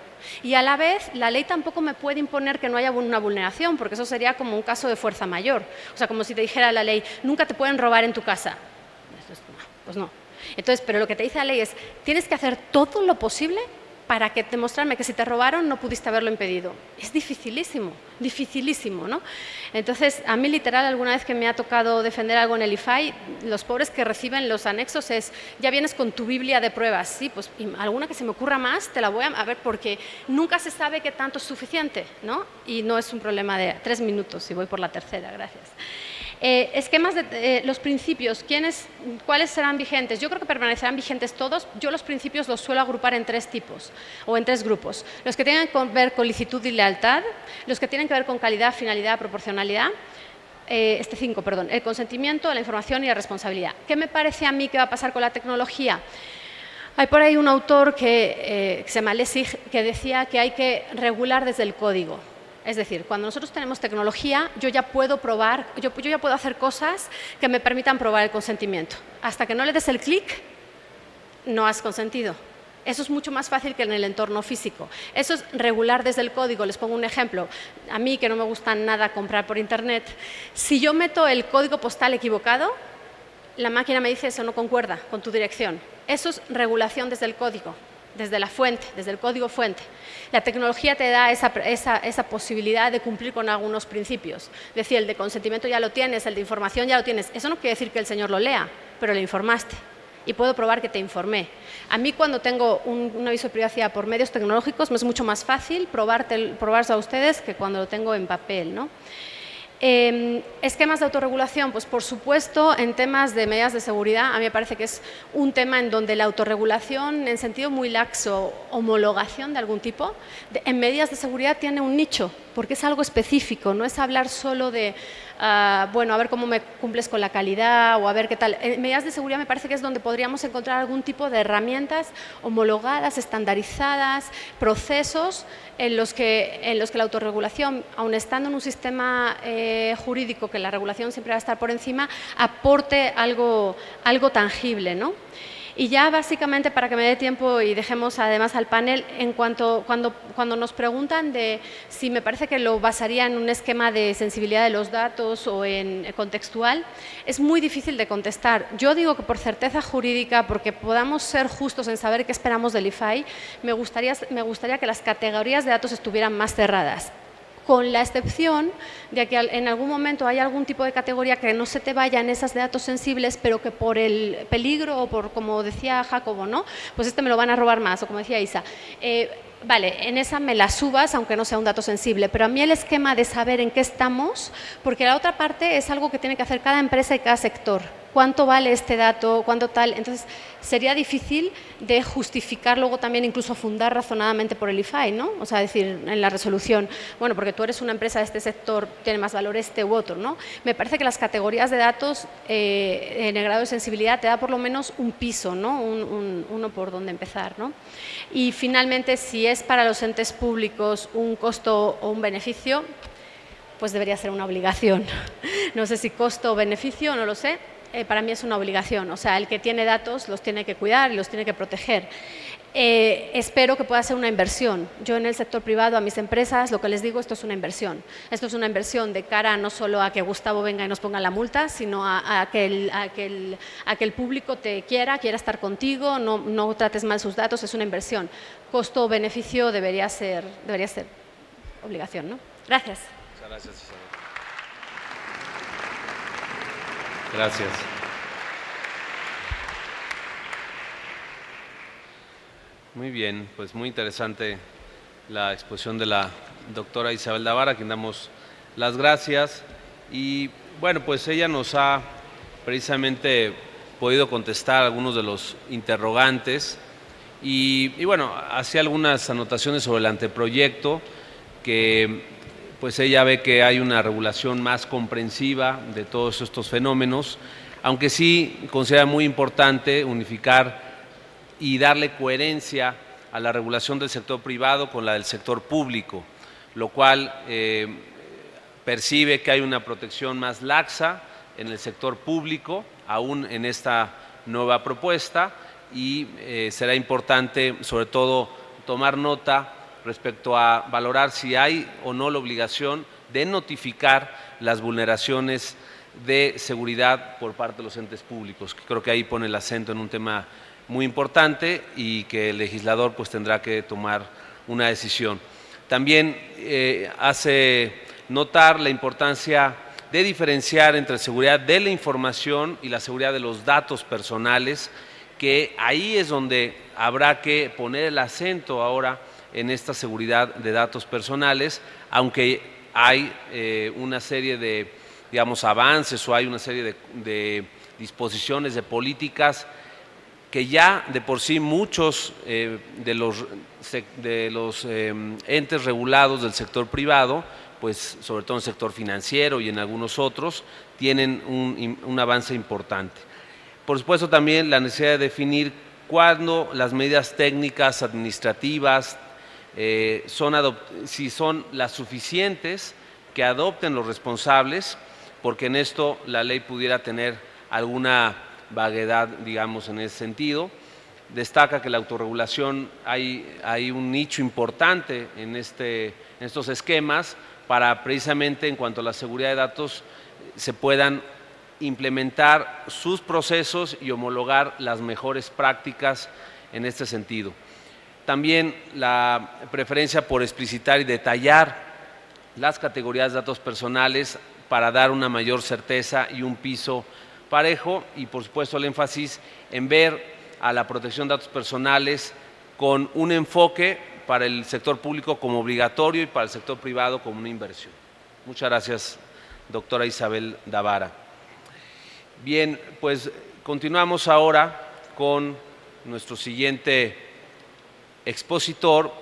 S6: Y a la vez, la ley tampoco me puede imponer que no haya una vulneración, porque eso sería como un caso de fuerza mayor. O sea, como si te dijera la ley, nunca te pueden robar en tu casa. Pues no. Entonces, pero lo que te dice la ley es, tienes que hacer todo lo posible para demostrarme que si te robaron no pudiste haberlo impedido. Es dificilísimo, dificilísimo, ¿no? Entonces, a mí literal, alguna vez que me ha tocado defender algo en el IFAI, los pobres que reciben los anexos es, ya vienes con tu Biblia de pruebas, sí, pues alguna que se me ocurra más, te la voy a ver, porque nunca se sabe qué tanto es suficiente, ¿no? Y no es un problema de 3 minutos, y voy por la tercera, gracias. Esquemas de los principios, ¿cuáles serán vigentes? Yo creo que permanecerán vigentes todos. Yo los principios los suelo agrupar en 3 tipos o en 3 grupos. Los que tienen que ver con licitud y lealtad, los que tienen que ver con calidad, finalidad, proporcionalidad, 5, perdón, el consentimiento, la información y la responsabilidad. ¿Qué me parece a mí que va a pasar con la tecnología? Hay por ahí un autor que se llama Lessig que decía que hay que regular desde el código. Es decir, cuando nosotros tenemos tecnología, yo ya puedo probar, yo ya puedo hacer cosas que me permitan probar el consentimiento. Hasta que no le des el clic, no has consentido. Eso es mucho más fácil que en el entorno físico. Eso es regular desde el código. Les pongo un ejemplo. A mí, que no me gusta nada comprar por Internet, si yo meto el código postal equivocado, la máquina me dice eso no concuerda con tu dirección. Eso es regulación desde el código, desde la fuente, desde el código fuente. La tecnología te da esa posibilidad de cumplir con algunos principios. Es decir, el de consentimiento ya lo tienes, el de información ya lo tienes. Eso no quiere decir que el señor lo lea, pero le informaste. Y puedo probar que te informé. A mí, cuando tengo un aviso de privacidad por medios tecnológicos, me es mucho más fácil probarse a ustedes que cuando lo tengo en papel, ¿no? Esquemas de autorregulación, pues por supuesto en temas de medidas de seguridad a mí me parece que es un tema en donde la autorregulación en sentido muy laxo, homologación de algún tipo, en medidas de seguridad tiene un nicho, porque es algo específico, no es hablar solo de, bueno, a ver cómo me cumples con la calidad o a ver qué tal. En medidas de seguridad me parece que es donde podríamos encontrar algún tipo de herramientas homologadas, estandarizadas, procesos en los que la autorregulación, aun estando en un sistema jurídico que la regulación siempre va a estar por encima, aporte algo tangible, ¿no? Y ya básicamente, para que me dé tiempo y dejemos además al panel, cuando nos preguntan de si me parece que lo basaría en un esquema de sensibilidad de los datos o en contextual, es muy difícil de contestar. Yo digo que por certeza jurídica, porque podamos ser justos en saber qué esperamos del IFAI, me gustaría que las categorías de datos estuvieran más cerradas, con la excepción de que en algún momento hay algún tipo de categoría que no se te vaya en esas de datos sensibles, pero que por el peligro o por, como decía Jacobo, ¿no? Pues me lo van a robar más, o como decía Isa. Vale, en esa me la subas, aunque no sea un dato sensible, pero a mí el esquema de saber en qué estamos, porque la otra parte es algo que tiene que hacer cada empresa y cada sector. ¿Cuánto vale este dato? ¿Cuánto tal? Entonces, sería difícil de justificar luego también, incluso fundar razonadamente por el IFAI, ¿no? O sea, decir en la resolución, bueno, porque tú eres una empresa de este sector, tiene más valor este u otro, ¿no? Me parece que las categorías de datos en el grado de sensibilidad te da por lo menos un piso, ¿no? Uno por donde empezar, ¿no? Y finalmente, si es para los entes públicos un costo o un beneficio, pues debería ser una obligación. No sé si costo o beneficio, no lo sé. Para mí es una obligación, o sea, el que tiene datos los tiene que cuidar y los tiene que proteger. Espero que pueda ser una inversión. Yo en el sector privado, a mis empresas, lo que les digo, esto es una inversión. Esto es una inversión de cara no solo a que Gustavo venga y nos ponga la multa, sino a que el público te quiera estar contigo, no trates mal sus datos, es una inversión. Costo o beneficio debería ser obligación, ¿no? Gracias.
S3: Muchas gracias, Isabel. Gracias. Muy bien, pues muy interesante la exposición de la doctora Isabel Davara, a quien damos las gracias. Y bueno, pues ella nos ha precisamente podido contestar algunos de los interrogantes y bueno, hacía algunas anotaciones sobre el anteproyecto, que pues ella ve que hay una regulación más comprensiva de todos estos fenómenos, aunque sí considera muy importante unificar y darle coherencia a la regulación del sector privado con la del sector público, lo cual percibe que hay una protección más laxa en el sector público, aún en esta nueva propuesta, y será importante sobre todo tomar nota respecto a valorar si hay o no la obligación de notificar las vulneraciones de seguridad por parte de los entes públicos, que creo que ahí pone el acento en un tema muy importante y que el legislador pues tendrá que tomar una decisión. También hace notar la importancia de diferenciar entre seguridad de la información y la seguridad de los datos personales, que ahí es donde habrá que poner el acento ahora en esta seguridad de datos personales, aunque hay una serie de, digamos, avances o hay una serie de disposiciones, de políticas que ya de por sí muchos de los entes regulados del sector privado, pues sobre todo en el sector financiero y en algunos otros, tienen un avance importante. Por supuesto también la necesidad de definir cuándo las medidas técnicas, administrativas, si son las suficientes que adopten los responsables, porque en esto la ley pudiera tener alguna vaguedad, digamos, en ese sentido. Destaca que la autorregulación hay un nicho importante en estos esquemas para precisamente en cuanto a la seguridad de datos se puedan implementar sus procesos y homologar las mejores prácticas en este sentido. También la preferencia por explicitar y detallar las categorías de datos personales para dar una mayor certeza y un piso parejo, y por supuesto el énfasis en ver a la protección de datos personales con un enfoque para el sector público como obligatorio y para el sector privado como una inversión. Muchas gracias, doctora Isabel Davara. Bien, pues continuamos ahora con nuestro siguiente expositor.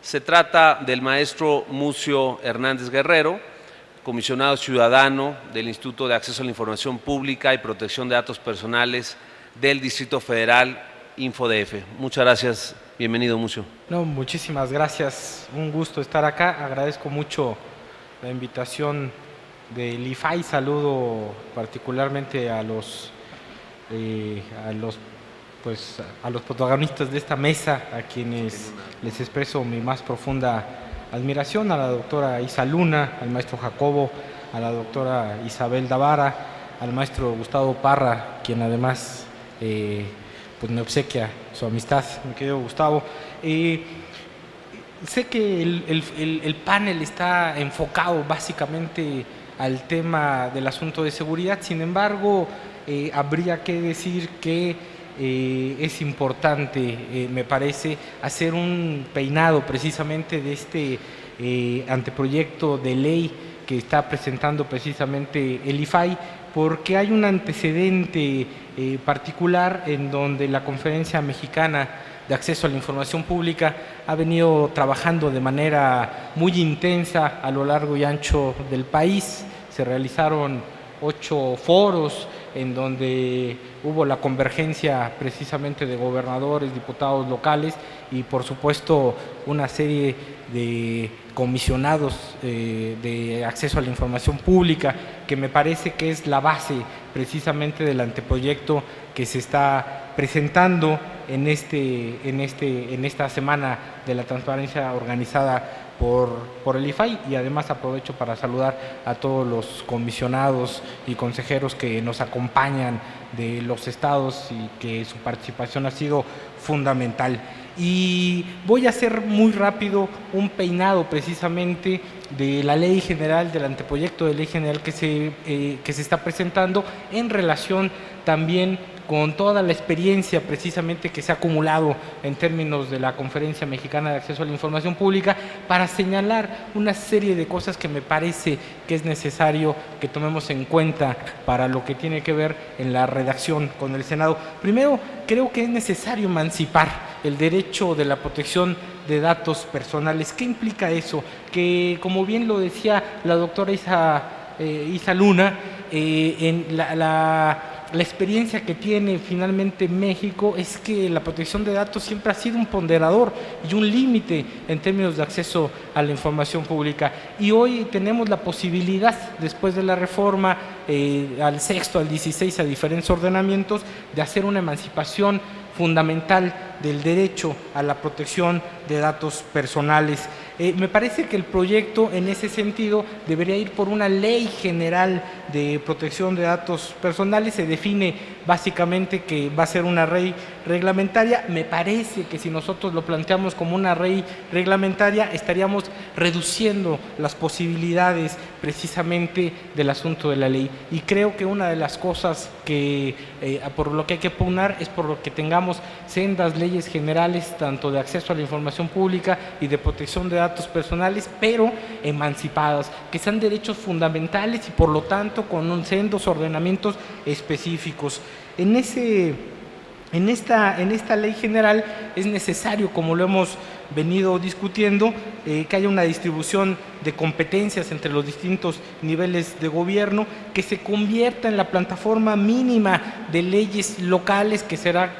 S3: Se trata del maestro Mucio Hernández Guerrero, comisionado ciudadano del Instituto de Acceso a la Información Pública y Protección de Datos Personales del Distrito Federal, InfoDF. Muchas gracias. Bienvenido, Mucio.
S7: No, muchísimas gracias. Un gusto estar acá. Agradezco mucho la invitación del IFAI. Saludo particularmente a los pues a los protagonistas de esta mesa, a quienes les expreso mi más profunda admiración, a la doctora Isa Luna, al maestro Jacobo, a la doctora Isabel Davara, al maestro Gustavo Parra, quien además pues me obsequia su amistad, mi querido Gustavo. Sé que el panel está enfocado básicamente al tema del asunto de seguridad, sin embargo, habría que decir que es importante, me parece, hacer un peinado precisamente de este anteproyecto de ley que está presentando precisamente el IFAI, porque hay un antecedente particular en donde la Conferencia Mexicana de Acceso a la Información Pública ha venido trabajando de manera muy intensa a lo largo y ancho del país. Se realizaron 8 foros en donde hubo la convergencia precisamente de gobernadores, diputados locales y por supuesto una serie de comisionados de acceso a la información pública, que me parece que es la base precisamente del anteproyecto que se está presentando en esta semana de la transparencia organizada por el IFAI, y además aprovecho para saludar a todos los comisionados y consejeros que nos acompañan de los estados y que su participación ha sido fundamental. Y voy a hacer muy rápido un peinado precisamente de la ley general, del anteproyecto de ley general que se está presentando en relación también con toda la experiencia precisamente que se ha acumulado en términos de la Conferencia Mexicana de Acceso a la Información Pública, para señalar una serie de cosas que me parece que es necesario que tomemos en cuenta para lo que tiene que ver en la redacción con el Senado. Primero, creo que es necesario emancipar el derecho de la protección de datos personales. ¿Qué implica eso? Que, como bien lo decía la doctora Isa Luna, en la experiencia que tiene finalmente México es que la protección de datos siempre ha sido un ponderador y un límite en términos de acceso a la información pública. Y hoy tenemos la posibilidad, después de la reforma al 6º, al 16, a diferentes ordenamientos, de hacer una emancipación fundamental del derecho a la protección de datos personales. Me parece que el proyecto en ese sentido debería ir por una ley general de protección de datos personales. Se define básicamente que va a ser una ley reglamentaria. Me parece que si nosotros lo planteamos como una ley reglamentaria, estaríamos reduciendo las posibilidades precisamente del asunto de la ley. Y creo que una de las cosas que por lo que hay que pugnar es por lo que tengamos sendas leyes generales, tanto de acceso a la información pública y de protección de datos personales, pero emancipadas, que sean derechos fundamentales y por lo tanto con sendos ordenamientos específicos. En esta ley general es necesario, como lo hemos venido discutiendo, que haya una distribución de competencias entre los distintos niveles de gobierno, que se convierta en la plataforma mínima de leyes locales, que será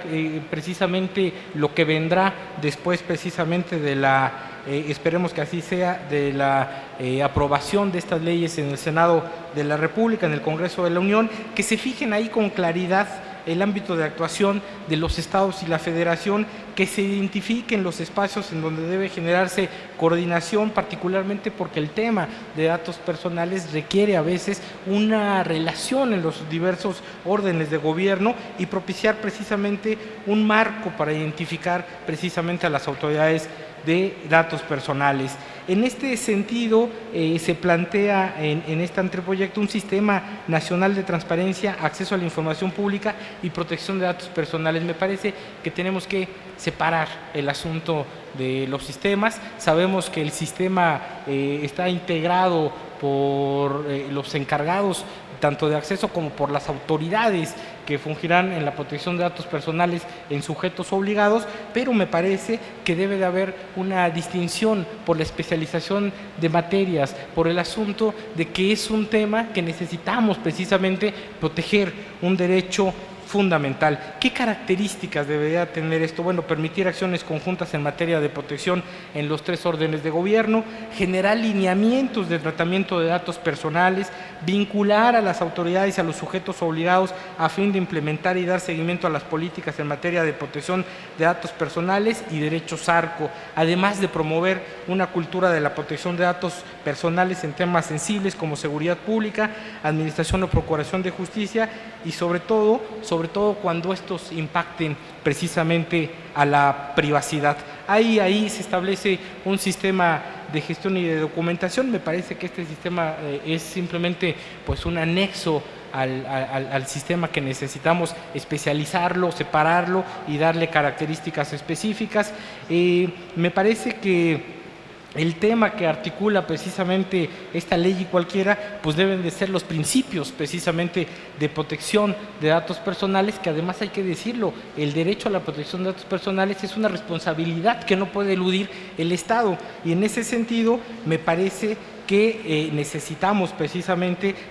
S7: precisamente lo que vendrá después precisamente de la, esperemos que así sea, de la aprobación de estas leyes en el Senado de la República, en el Congreso de la Unión, que se fijen ahí con claridad el ámbito de actuación de los estados y la federación, que se identifiquen los espacios en donde debe generarse coordinación, particularmente porque el tema de datos personales requiere a veces una relación en los diversos órdenes de gobierno y propiciar precisamente un marco para identificar precisamente a las autoridades de datos personales. En este sentido, se plantea en este anteproyecto un sistema nacional de transparencia, acceso a la información pública y protección de datos personales. Me parece que tenemos que separar el asunto de los sistemas. Sabemos que el sistema está integrado por los encargados tanto de acceso como por las autoridades que fungirán en la protección de datos personales en sujetos obligados, pero me parece que debe de haber una distinción por la especialización de materias, por el asunto de que es un tema que necesitamos precisamente proteger, un derecho fundamental. ¿Qué características debería tener esto? Bueno, permitir acciones conjuntas en materia de protección en los 3 órdenes de gobierno, generar lineamientos de tratamiento de datos personales, vincular a las autoridades y a los sujetos obligados a fin de implementar y dar seguimiento a las políticas en materia de protección de datos personales y derechos ARCO, además de promover una cultura de la protección de datos personales en temas sensibles como seguridad pública, administración o procuración de justicia y sobre todo cuando estos impacten precisamente a la privacidad. Ahí se establece un sistema de gestión y de documentación. Me parece que este sistema es simplemente pues un anexo al sistema que necesitamos especializarlo, separarlo y darle características específicas. Me parece que el tema que articula precisamente esta ley y cualquiera, pues deben de ser los principios precisamente de protección de datos personales, que además hay que decirlo, el derecho a la protección de datos personales es una responsabilidad que no puede eludir el Estado, y en ese sentido me parece que necesitamos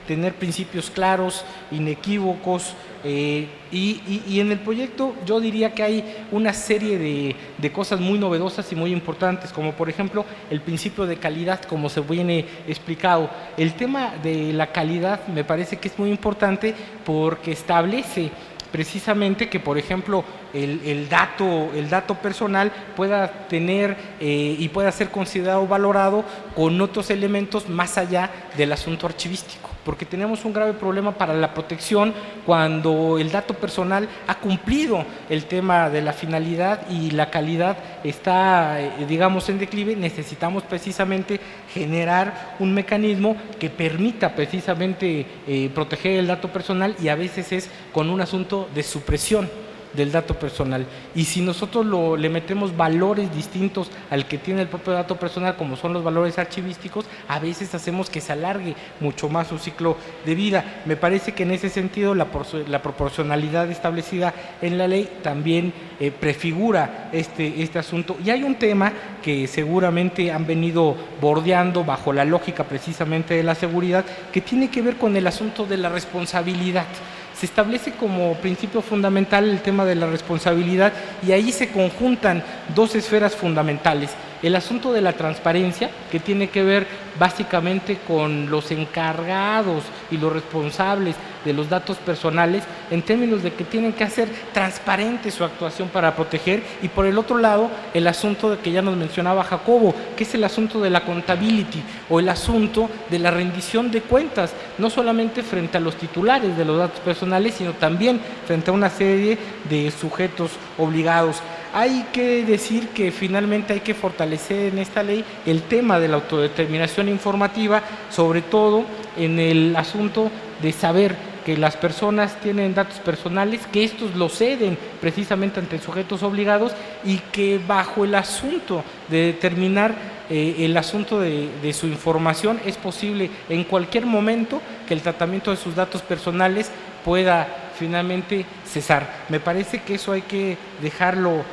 S7: tener principios claros, inequívocos, y en el proyecto yo diría que hay una serie de cosas muy novedosas y muy importantes, como por ejemplo el principio de calidad, como se viene explicado. El tema de la calidad me parece que es muy importante porque establece precisamente que, por ejemplo, el dato personal pueda tener y pueda ser considerado valorado con otros elementos más allá del asunto archivístico, porque tenemos un grave problema para la protección cuando el dato personal ha cumplido el tema de la finalidad y la calidad está, digamos, en declive. Necesitamos precisamente generar un mecanismo que permita precisamente proteger el dato personal, y a veces es con un asunto de supresión del dato personal. Y si nosotros le metemos valores distintos al que tiene el propio dato personal, como son los valores archivísticos, a veces hacemos que se alargue mucho más su ciclo de vida. Me parece que en ese sentido la proporcionalidad establecida en la ley también prefigura este asunto. Y hay un tema que seguramente han venido bordeando bajo la lógica precisamente de la seguridad, que tiene que ver con el asunto de la responsabilidad. Se establece como principio fundamental el tema de la responsabilidad, y ahí se conjuntan 2 esferas fundamentales. El asunto de la transparencia, que tiene que ver básicamente con los encargados y los responsables de los datos personales, en términos de que tienen que hacer transparente su actuación para proteger, y por el otro lado el asunto de que ya nos mencionaba Jacobo, que es el asunto de la accountability, o el asunto de la rendición de cuentas, no solamente frente a los titulares de los datos personales, sino también frente a una serie de sujetos obligados. Hay que decir que finalmente hay que fortalecer en esta ley el tema de la autodeterminación informativa, sobre todo en el asunto de saber que las personas tienen datos personales, que estos los ceden precisamente ante sujetos obligados, y que bajo el asunto de determinar el asunto de su información es posible en cualquier momento que el tratamiento de sus datos personales pueda finalmente cesar. Me parece que eso hay que dejarlo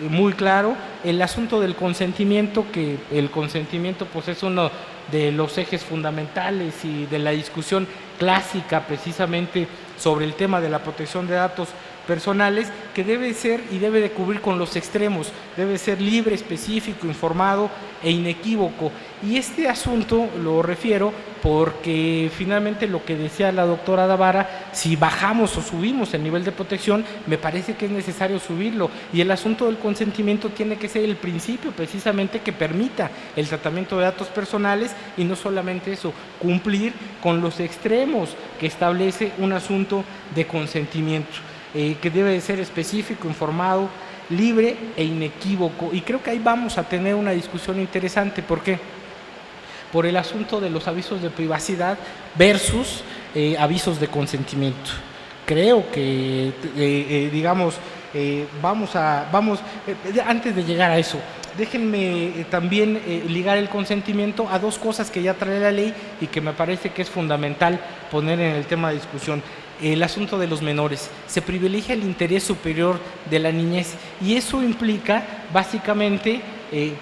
S7: muy claro. El asunto del consentimiento, que el consentimiento pues es uno de los ejes fundamentales y de la discusión clásica precisamente sobre el tema de la protección de datos personales, que debe ser y debe de cubrir con los extremos, debe ser libre, específico, informado e inequívoco. Y este asunto lo refiero porque finalmente lo que decía la doctora Davara, si bajamos o subimos el nivel de protección, me parece que es necesario subirlo, y el asunto del consentimiento tiene que ser el principio precisamente que permita el tratamiento de datos personales, y no solamente eso, cumplir con los extremos que establece un asunto de consentimiento. Que debe de ser específico, informado, libre e inequívoco. Y creo que ahí vamos a tener una discusión interesante. ¿Por qué? Por el asunto de los avisos de privacidad versus avisos de consentimiento. Creo que, antes de llegar a eso, déjenme también ligar el consentimiento a 2 cosas que ya trae la ley y que me parece que es fundamental poner en el tema de discusión. El asunto de los menores. Se privilegia el interés superior de la niñez, y eso implica básicamente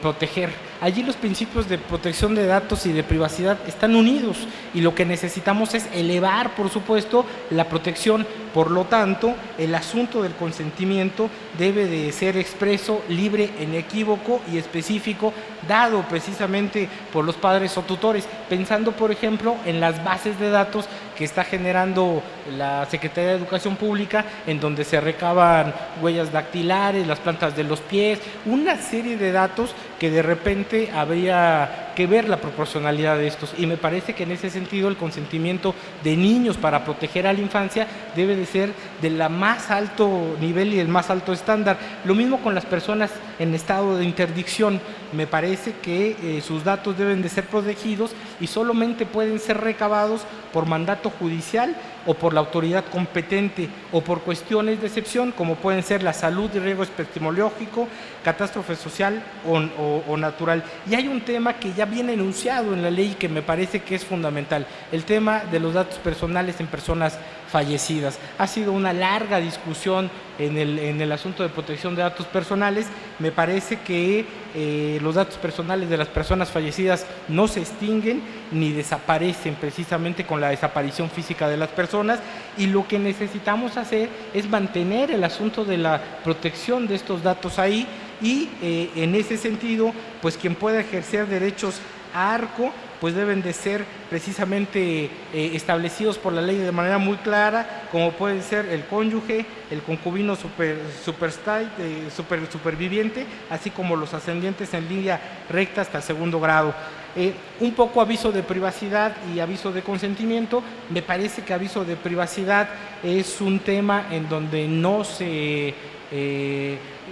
S7: proteger. Allí los principios de protección de datos y de privacidad están unidos, y lo que necesitamos es elevar, por supuesto, la protección Por lo tanto, el asunto del consentimiento debe de ser expreso, libre, inequívoco y específico, dado precisamente por los padres o tutores, pensando, por ejemplo, en las bases de datos que está generando la Secretaría de Educación Pública, en donde se recaban huellas dactilares, las plantas de los pies, una serie de datos que de repente habría que ver la proporcionalidad de estos. Y me parece que en ese sentido el consentimiento de niños para proteger a la infancia debe de ser de la más alto nivel y el más alto estándar. Lo mismo con las personas en estado de interdicción. Me parece que sus datos deben de ser protegidos y solamente pueden ser recabados por mandato judicial o por la autoridad competente o por cuestiones de excepción, como pueden ser la salud y riesgo epistemológico, catástrofe social o natural. Y hay un tema que ya viene enunciado en la ley que me parece que es fundamental, el tema de los datos personales en personas fallecidas. Ha sido una larga discusión en el asunto de protección de datos personales. Me parece que los datos personales de las personas fallecidas no se extinguen ni desaparecen precisamente con la desaparición física de las personas, y lo que necesitamos hacer es mantener el asunto de la protección de estos datos ahí, y en ese sentido, pues quien pueda ejercer derechos a arco, pues deben de ser precisamente establecidos por la ley de manera muy clara, como pueden ser el cónyuge, el concubino superviviente, así como los ascendientes en línea recta hasta el segundo grado. Un poco aviso de privacidad y aviso de consentimiento. Me parece que aviso de privacidad es un tema en donde no se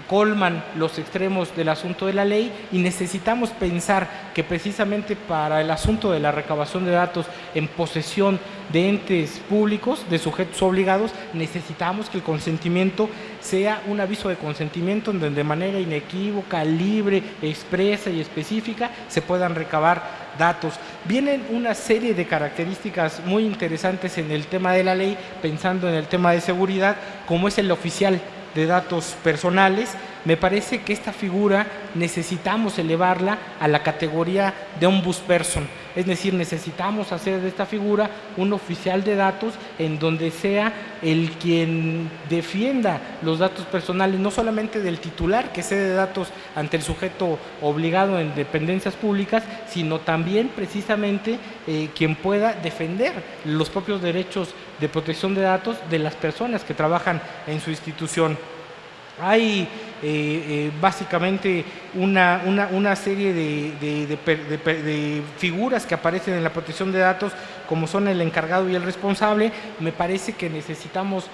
S7: colman los extremos del asunto de la ley, y necesitamos pensar que precisamente para el asunto de la recabación de datos en posesión de entes públicos, de sujetos obligados, necesitamos que el consentimiento sea un aviso de consentimiento en donde de manera inequívoca, libre, expresa y específica se puedan recabar datos. Vienen una serie de características muy interesantes en el tema de la ley, pensando en el tema de seguridad, como es el oficial de datos personales. Me parece que esta figura necesitamos elevarla a la categoría de ombudsperson, es decir, necesitamos hacer de esta figura un oficial de datos en donde sea el quien defienda los datos personales, no solamente del titular que cede datos ante el sujeto obligado en dependencias públicas, sino también precisamente quien pueda defender los propios derechos de protección de datos de las personas que trabajan en su institución. Hay básicamente una serie de figuras que aparecen en la protección de datos, como son el encargado y el responsable. Me parece que necesitamos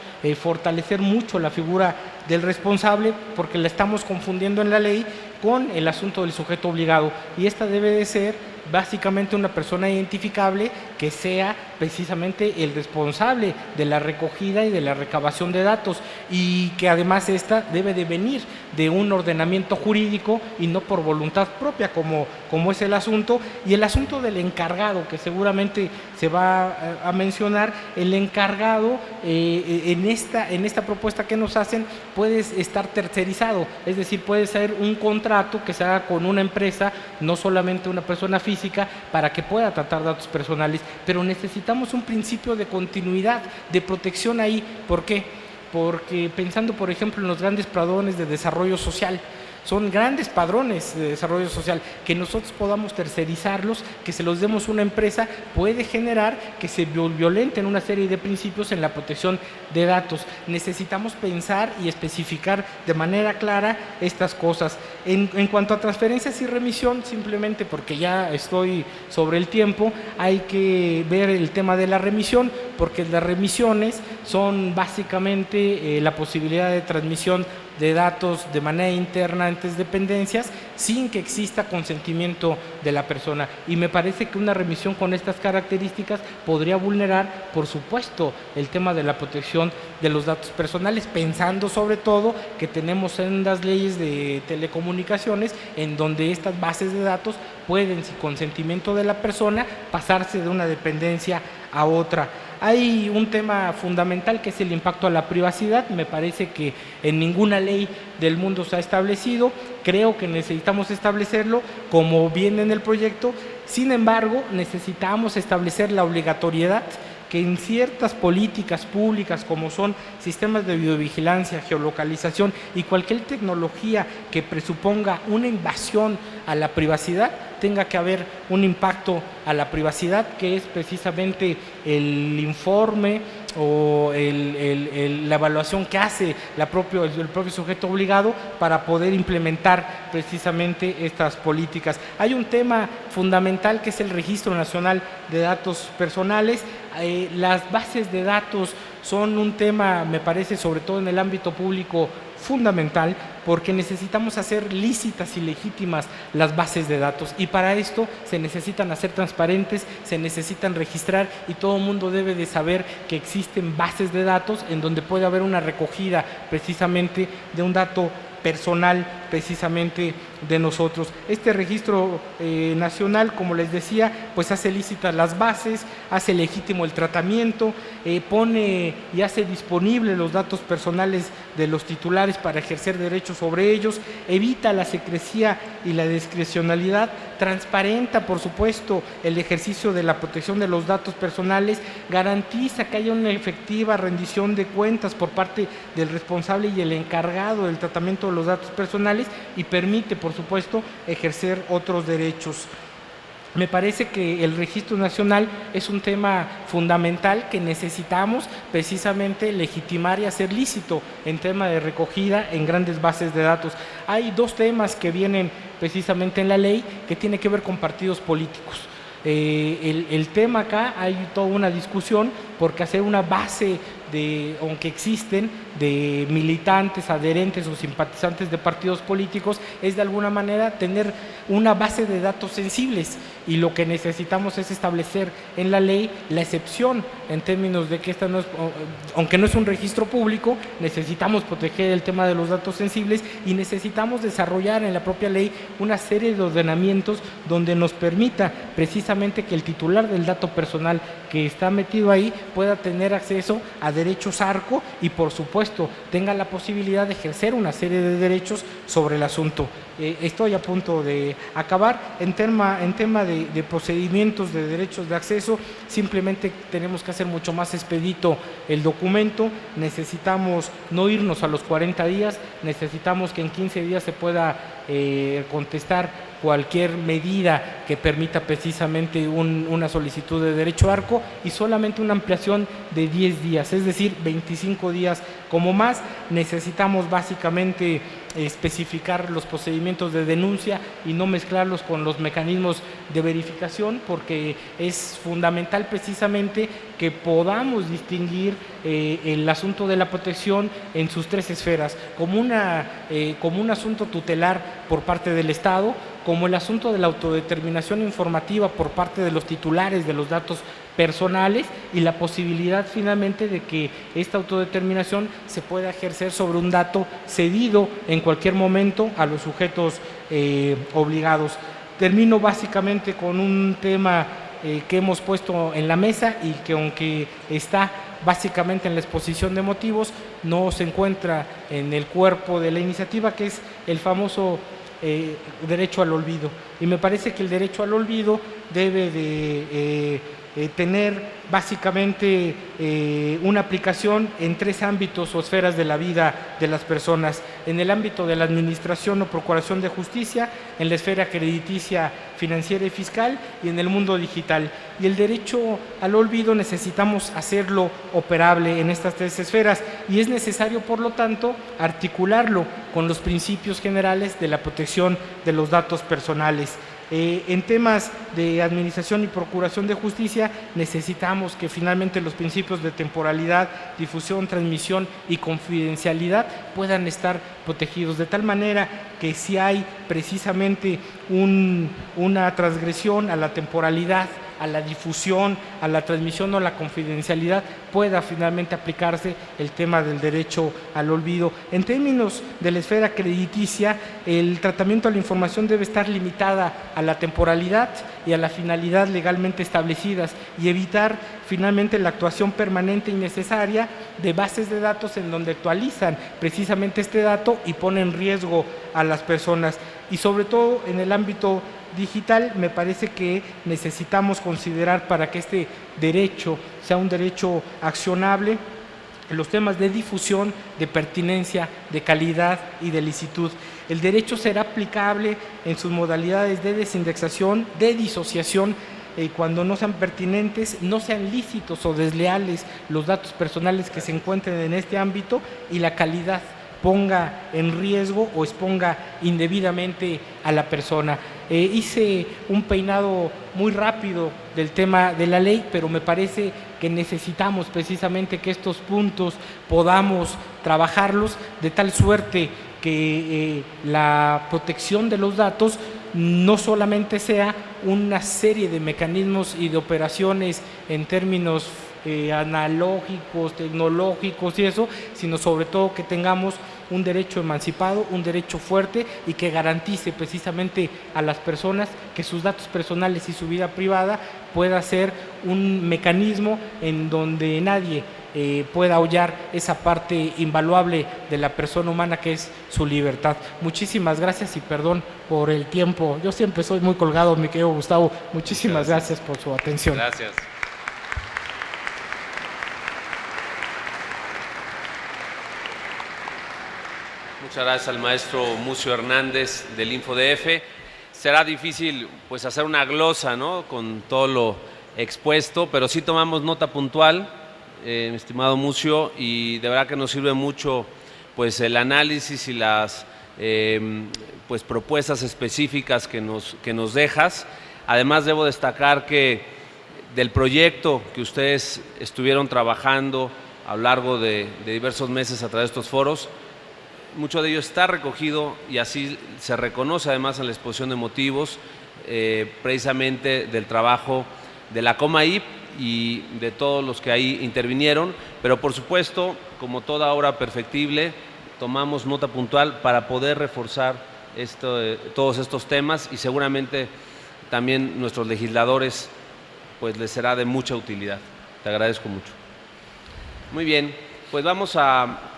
S7: fortalecer mucho la figura del responsable, porque la estamos confundiendo en la ley con el asunto del sujeto obligado, y esta debe de ser básicamente una persona identificable que sea precisamente el responsable de la recogida y de la recabación de datos, y que además esta debe de venir de un ordenamiento jurídico y no por voluntad propia, como es el asunto. Y el asunto del encargado, que seguramente se va a mencionar, el encargado en esta propuesta que nos hacen puede estar tercerizado, es decir, puede ser un contrato que se haga con una empresa, no solamente una persona física, para que pueda tratar datos personales, pero necesitamos un principio de continuidad, de protección ahí. ¿Por qué? Porque pensando, por ejemplo, en los grandes padrones de desarrollo social, son grandes padrones de desarrollo social, que nosotros podamos tercerizarlos, que se los demos a una empresa, puede generar que se violenten una serie de principios en la protección de datos. Necesitamos pensar y especificar de manera clara estas cosas. En cuanto a transferencias y remisión, simplemente porque ya estoy sobre el tiempo, hay que ver el tema de la remisión, porque las remisiones son básicamente la posibilidad de transmisión de datos de manera interna entre dependencias sin que exista consentimiento de la persona, y me parece que una remisión con estas características podría vulnerar, por supuesto, el tema de la protección de los datos personales, pensando sobre todo que tenemos sendas leyes de telecomunicaciones en donde estas bases de datos pueden, sin consentimiento de la persona, pasarse de una dependencia a otra. Hay un tema fundamental que es el impacto a la privacidad. Me parece que en ninguna ley del mundo se ha establecido. Creo que necesitamos establecerlo como viene en el proyecto. Sin embargo, necesitamos establecer la obligatoriedad que en ciertas políticas públicas como son sistemas de videovigilancia, geolocalización y cualquier tecnología que presuponga una invasión a la privacidad, tenga que haber un impacto a la privacidad, que es precisamente el informe o la evaluación que hace el propio sujeto obligado para poder implementar precisamente estas políticas. Hay un tema fundamental que es el Registro Nacional de Datos Personales. Las bases de datos son un tema, me parece, sobre todo en el ámbito público, fundamental, porque necesitamos hacer lícitas y legítimas las bases de datos, y para esto se necesitan hacer transparentes, se necesitan registrar, y todo el mundo debe de saber que existen bases de datos en donde puede haber una recogida precisamente de un dato personal precisamente de nosotros. Este registro nacional, como les decía, pues hace lícitas las bases, hace legítimo el tratamiento, pone y hace disponibles los datos personales de los titulares para ejercer derechos sobre ellos, evita la secrecía y la discrecionalidad, transparenta, por supuesto, el ejercicio de la protección de los datos personales, garantiza que haya una efectiva rendición de cuentas por parte del responsable y el encargado del tratamiento de los datos personales, y permite, por supuesto, ejercer otros derechos. Me parece que el Registro Nacional es un tema fundamental que necesitamos precisamente legitimar y hacer lícito en tema de recogida en grandes bases de datos. Hay dos temas que vienen precisamente en la ley que tiene que ver con partidos políticos. El tema acá, hay toda una discusión porque hacer una base aunque existen, de militantes, adherentes o simpatizantes de partidos políticos, es de alguna manera tener una base de datos sensibles, y lo que necesitamos es establecer en la ley la excepción en términos de que esta no es, aunque no es un registro público, necesitamos proteger el tema de los datos sensibles, y necesitamos desarrollar en la propia ley una serie de ordenamientos donde nos permita precisamente que el titular del dato personal que está metido ahí pueda tener acceso a derechos ARCO, y por supuesto tenga la posibilidad de ejercer una serie de derechos sobre el asunto. Estoy a punto de acabar. En tema de procedimientos de derechos de acceso, simplemente tenemos que hacer mucho más expedito el documento. Necesitamos no irnos a los 40 días, necesitamos que en 15 días se pueda contestar cualquier medida que permita precisamente una solicitud de derecho ARCO, y solamente una ampliación de 10 días, es decir, 25 días como más. Necesitamos básicamente especificar los procedimientos de denuncia y no mezclarlos con los mecanismos de verificación, porque es fundamental precisamente que podamos distinguir el asunto de la protección en sus tres esferas, como un asunto tutelar por parte del Estado, como el asunto de la autodeterminación informativa por parte de los titulares de los datos personales, y la posibilidad finalmente de que esta autodeterminación se pueda ejercer sobre un dato cedido en cualquier momento a los sujetos obligados. Termino básicamente con un tema que hemos puesto en la mesa y que, aunque está básicamente en la exposición de motivos, no se encuentra en el cuerpo de la iniciativa, que es el famoso derecho al olvido. Y me parece que el derecho al olvido debe de tener básicamente una aplicación en tres ámbitos o esferas de la vida de las personas: en el ámbito de la administración o procuración de justicia, en la esfera crediticia, financiera y fiscal, y en el mundo digital. Y el derecho al olvido necesitamos hacerlo operable en estas tres esferas, y es necesario, por lo tanto, articularlo con los principios generales de la protección de los datos personales. En temas de administración y procuración de justicia, necesitamos que finalmente los principios de temporalidad, difusión, transmisión y confidencialidad puedan estar protegidos, de tal manera que si hay precisamente una transgresión a la temporalidad, a la difusión, a la transmisión o a la confidencialidad, pueda finalmente aplicarse el tema del derecho al olvido. En términos de la esfera crediticia, el tratamiento de la información debe estar limitada a la temporalidad y a la finalidad legalmente establecidas, y evitar finalmente la actuación permanente y necesaria de bases de datos en donde actualizan precisamente este dato y ponen en riesgo a las personas. Y sobre todo en el ámbito digital me parece que necesitamos considerar, para que este derecho sea un derecho accionable, los temas de difusión, de pertinencia, de calidad y de licitud. El derecho será aplicable en sus modalidades de desindexación, de disociación, cuando no sean pertinentes, no sean lícitos o desleales los datos personales que se encuentren en este ámbito, y la calidad ponga en riesgo o exponga indebidamente a la persona. Hice un peinado muy rápido del tema de la ley, pero me parece que necesitamos precisamente que estos puntos podamos trabajarlos de tal suerte que la protección de los datos no solamente sea una serie de mecanismos y de operaciones en términos analógicos, tecnológicos y eso, sino sobre todo que tengamos un derecho emancipado, un derecho fuerte y que garantice precisamente a las personas que sus datos personales y su vida privada pueda ser un mecanismo en donde nadie pueda hollar esa parte invaluable de la persona humana que es su libertad. Muchísimas gracias y perdón por el tiempo. Yo siempre soy muy colgado, mi querido Gustavo. Muchísimas gracias por su atención.
S3: Gracias. Muchas gracias al maestro Mucio Hernández del InfoDF. Será difícil pues hacer una glosa, ¿no?, con todo lo expuesto, pero sí tomamos nota puntual, mi estimado Mucio, y de verdad que nos sirve mucho pues el análisis y las pues propuestas específicas que nos dejas. Además, debo destacar que del proyecto que ustedes estuvieron trabajando a lo largo de diversos meses a través de estos foros, mucho de ello está recogido y así se reconoce además en la exposición de motivos, precisamente del trabajo de la Comaip y de todos los que ahí intervinieron, pero por supuesto, como toda obra perfectible, tomamos nota puntual para poder reforzar todos estos temas, y seguramente también nuestros legisladores pues les será de mucha utilidad. Te agradezco mucho. Muy bien, pues vamos a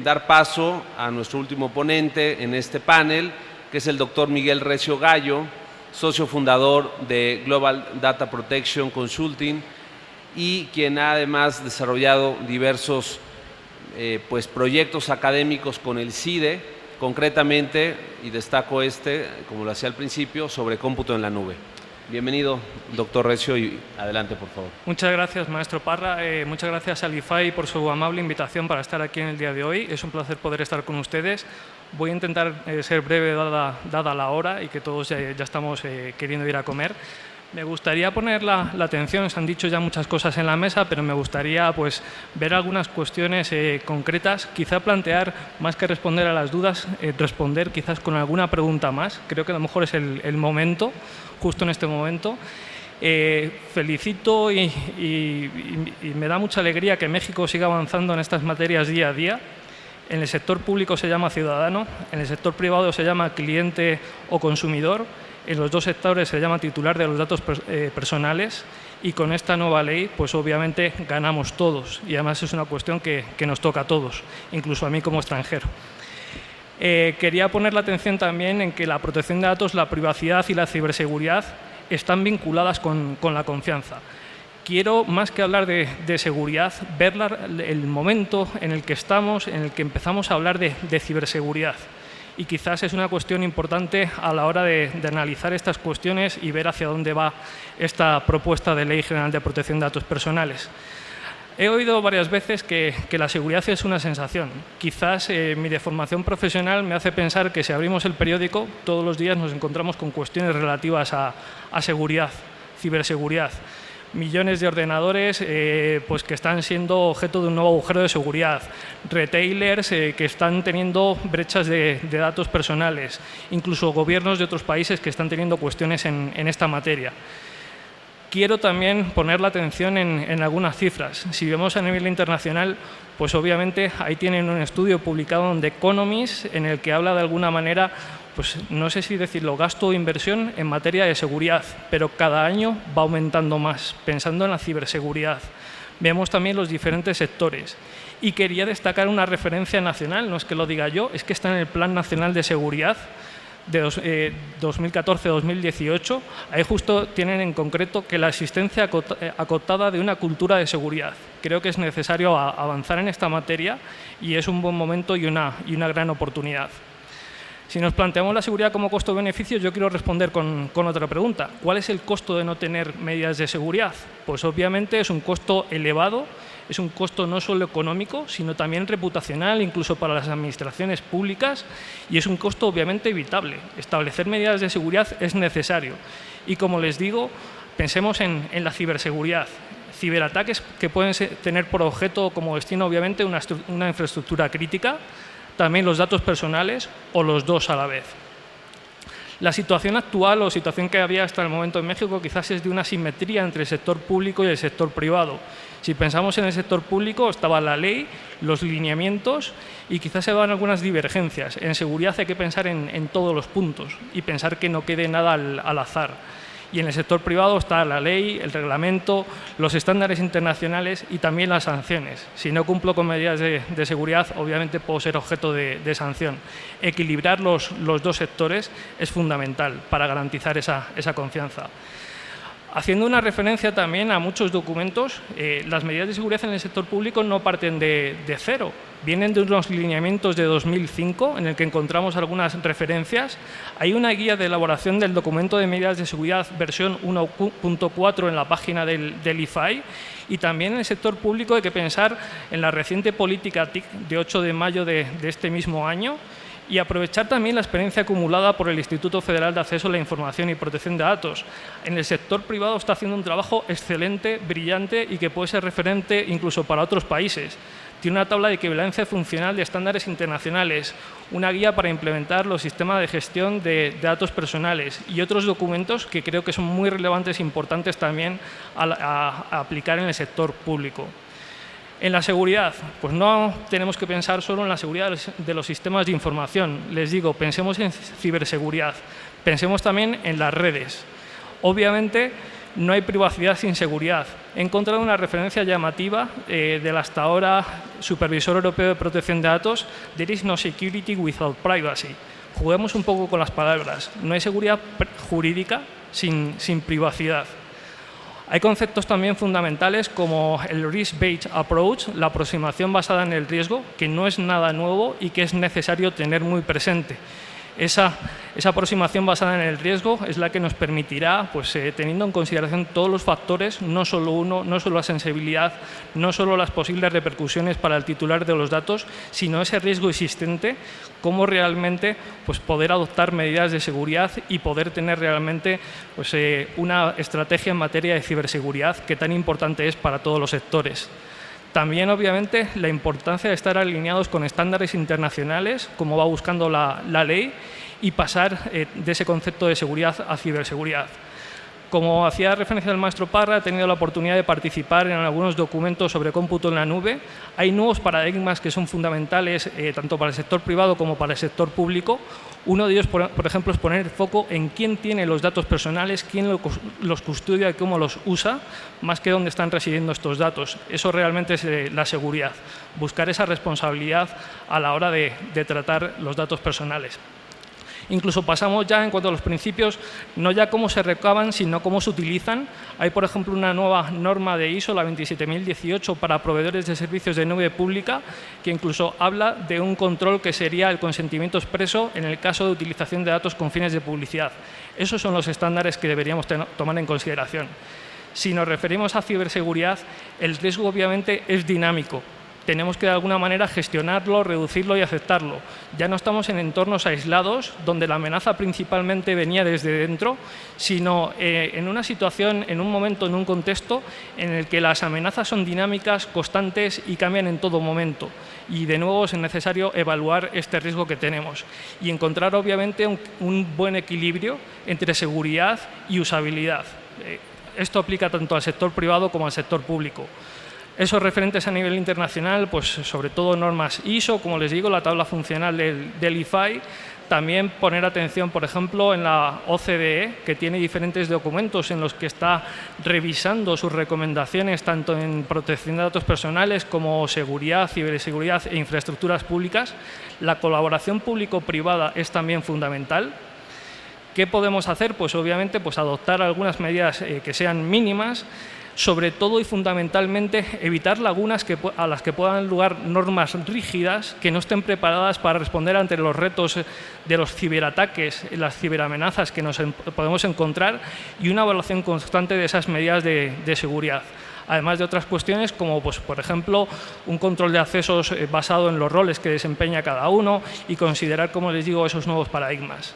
S3: dar paso a nuestro último ponente en este panel, que es el doctor Miguel Recio Gallo, socio fundador de Global Data Protection Consulting y quien ha además desarrollado diversos pues proyectos académicos con el CIDE, concretamente, y destaco como lo hacía al principio, sobre cómputo en la nube. Bienvenido, doctor Recio, y adelante, por favor.
S8: Muchas gracias, maestro Parra. Muchas gracias al IFAI por su amable invitación para estar aquí en el día de hoy. Es un placer poder estar con ustedes. Voy a intentar ser breve dada la hora y que todos ya estamos queriendo ir a comer. Me gustaría poner la atención, se han dicho ya muchas cosas en la mesa, pero me gustaría pues ver algunas cuestiones concretas, quizá plantear, más que responder a las dudas, responder quizás con alguna pregunta más. Creo que a lo mejor es el momento, justo en este momento. Felicito y me da mucha alegría que México siga avanzando en estas materias día a día. En el sector público se llama ciudadano, en el sector privado se llama cliente o consumidor. En los dos sectores se llama titular de los datos personales, y con esta nueva ley pues obviamente ganamos todos, y además es una cuestión que nos toca a todos, incluso a mí como extranjero. Quería poner la atención también en que la protección de datos, la privacidad y la ciberseguridad están vinculadas con la confianza. Quiero, más que hablar de seguridad, ver el momento en el que estamos, en el que empezamos a hablar de ciberseguridad. Y quizás es una cuestión importante a la hora de analizar estas cuestiones y ver hacia dónde va esta propuesta de Ley General de Protección de Datos Personales. He oído varias veces que la seguridad es una sensación. Quizás mi deformación profesional me hace pensar que si abrimos el periódico, todos los días nos encontramos con cuestiones relativas a seguridad, ciberseguridad. Millones de ordenadores pues que están siendo objeto de un nuevo agujero de seguridad, retailers que están teniendo brechas de datos personales, incluso gobiernos de otros países que están teniendo cuestiones en esta materia. Quiero también poner la atención en algunas cifras. Si vemos a nivel internacional, pues obviamente ahí tienen un estudio publicado en The Economist en el que habla de alguna manera, pues no sé si decirlo, gasto o inversión en materia de seguridad, pero cada año va aumentando más, pensando en la ciberseguridad. Vemos también los diferentes sectores. Y quería destacar una referencia nacional, no es que lo diga yo, es que está en el Plan Nacional de Seguridad de 2014-2018, ahí justo tienen en concreto que la existencia acotada de una cultura de seguridad. Creo que es necesario avanzar en esta materia y es un buen momento y una gran oportunidad. Si nos planteamos la seguridad como costo-beneficio, yo quiero responder con otra pregunta. ¿Cuál es el costo de no tener medidas de seguridad? Pues obviamente es un costo elevado, es un costo no solo económico, sino también reputacional, incluso para las administraciones públicas, y es un costo obviamente evitable. Establecer medidas de seguridad es necesario. Y como les digo, pensemos en la ciberseguridad. Ciberataques que pueden tener por objeto como destino obviamente una infraestructura crítica, también los datos personales o los dos a la vez. La situación actual o situación que había hasta el momento en México quizás es de una asimetría entre el sector público y el sector privado. Si pensamos en el sector público, estaba la ley, los lineamientos y quizás se van algunas divergencias. En seguridad hay que pensar en todos los puntos y pensar que no quede nada al azar. Y en el sector privado está la ley, el reglamento, los estándares internacionales y también las sanciones. Si no cumplo con medidas de seguridad, obviamente puedo ser objeto de sanción. Equilibrar los dos sectores es fundamental para garantizar esa confianza. Haciendo una referencia también a muchos documentos, las medidas de seguridad en el sector público no parten de cero. Vienen de unos lineamientos de 2005 en el que encontramos algunas referencias. Hay una guía de elaboración del documento de medidas de seguridad versión 1.4 en la página del IFAI, y también en el sector público hay que pensar en la reciente política TIC de 8 de mayo de este mismo año, y aprovechar también la experiencia acumulada por el Instituto Federal de Acceso a la Información y Protección de Datos. En el sector privado está haciendo un trabajo excelente, brillante y que puede ser referente incluso para otros países. Tiene una tabla de equivalencia funcional de estándares internacionales, una guía para implementar los sistemas de gestión de datos personales y otros documentos que creo que son muy relevantes e importantes también a aplicar en el sector público. En la seguridad, pues no tenemos que pensar solo en la seguridad de los sistemas de información. Les digo, pensemos en ciberseguridad, pensemos también en las redes. Obviamente, no hay privacidad sin seguridad. He encontrado una referencia llamativa del hasta ahora Supervisor Europeo de Protección de Datos, There is no security without privacy. Juguemos un poco con las palabras. No hay seguridad jurídica sin privacidad. Hay conceptos también fundamentales como el risk-based approach, la aproximación basada en el riesgo, que no es nada nuevo y que es necesario tener muy presente. Esa aproximación basada en el riesgo es la que nos permitirá, pues, teniendo en consideración todos los factores, no solo uno, no solo la sensibilidad, no solo las posibles repercusiones para el titular de los datos, sino ese riesgo existente, cómo realmente, pues, poder adoptar medidas de seguridad y poder tener realmente, pues, una estrategia en materia de ciberseguridad que tan importante es para todos los sectores. También, obviamente, la importancia de estar alineados con estándares internacionales, como va buscando la ley, y pasar de ese concepto de seguridad a ciberseguridad. Como hacía referencia el maestro Parra, he tenido la oportunidad de participar en algunos documentos sobre cómputo en la nube. Hay nuevos paradigmas que son fundamentales tanto para el sector privado como para el sector público. Uno de ellos, por ejemplo, es poner foco en quién tiene los datos personales, quién los custodia y cómo los usa, más que dónde están residiendo estos datos. Eso realmente es la seguridad, buscar esa responsabilidad a la hora de tratar los datos personales. Incluso pasamos ya, en cuanto a los principios, no ya cómo se recaban, sino cómo se utilizan. Hay, por ejemplo, una nueva norma de ISO, la 27018, para proveedores de servicios de nube pública, que incluso habla de un control que sería el consentimiento expreso en el caso de utilización de datos con fines de publicidad. Esos son los estándares que deberíamos tomar en consideración. Si nos referimos a ciberseguridad, el riesgo obviamente es dinámico. Tenemos que de alguna manera gestionarlo, reducirlo y aceptarlo. Ya no estamos en entornos aislados donde la amenaza principalmente venía desde dentro, sino en una situación, en un momento, en un contexto en el que las amenazas son dinámicas, constantes y cambian en todo momento. Y de nuevo es necesario evaluar este riesgo que tenemos y encontrar obviamente un buen equilibrio entre seguridad y usabilidad. Esto aplica tanto al sector privado como al sector público. Esos referentes a nivel internacional, pues sobre todo normas ISO, como les digo, la tabla funcional del IFAI. También poner atención, por ejemplo, en la OCDE, que tiene diferentes documentos en los que está revisando sus recomendaciones tanto en protección de datos personales como seguridad, ciberseguridad e infraestructuras públicas. La colaboración público-privada es también fundamental. ¿Qué podemos hacer? Pues obviamente adoptar algunas medidas que sean mínimas, sobre todo y fundamentalmente evitar lagunas a las que puedan lugar normas rígidas que no estén preparadas para responder ante los retos de los ciberataques, las ciberamenazas que nos podemos encontrar, y una evaluación constante de esas medidas de seguridad. Además de otras cuestiones como, pues, por ejemplo, un control de accesos basado en los roles que desempeña cada uno y considerar, como les digo, esos nuevos paradigmas.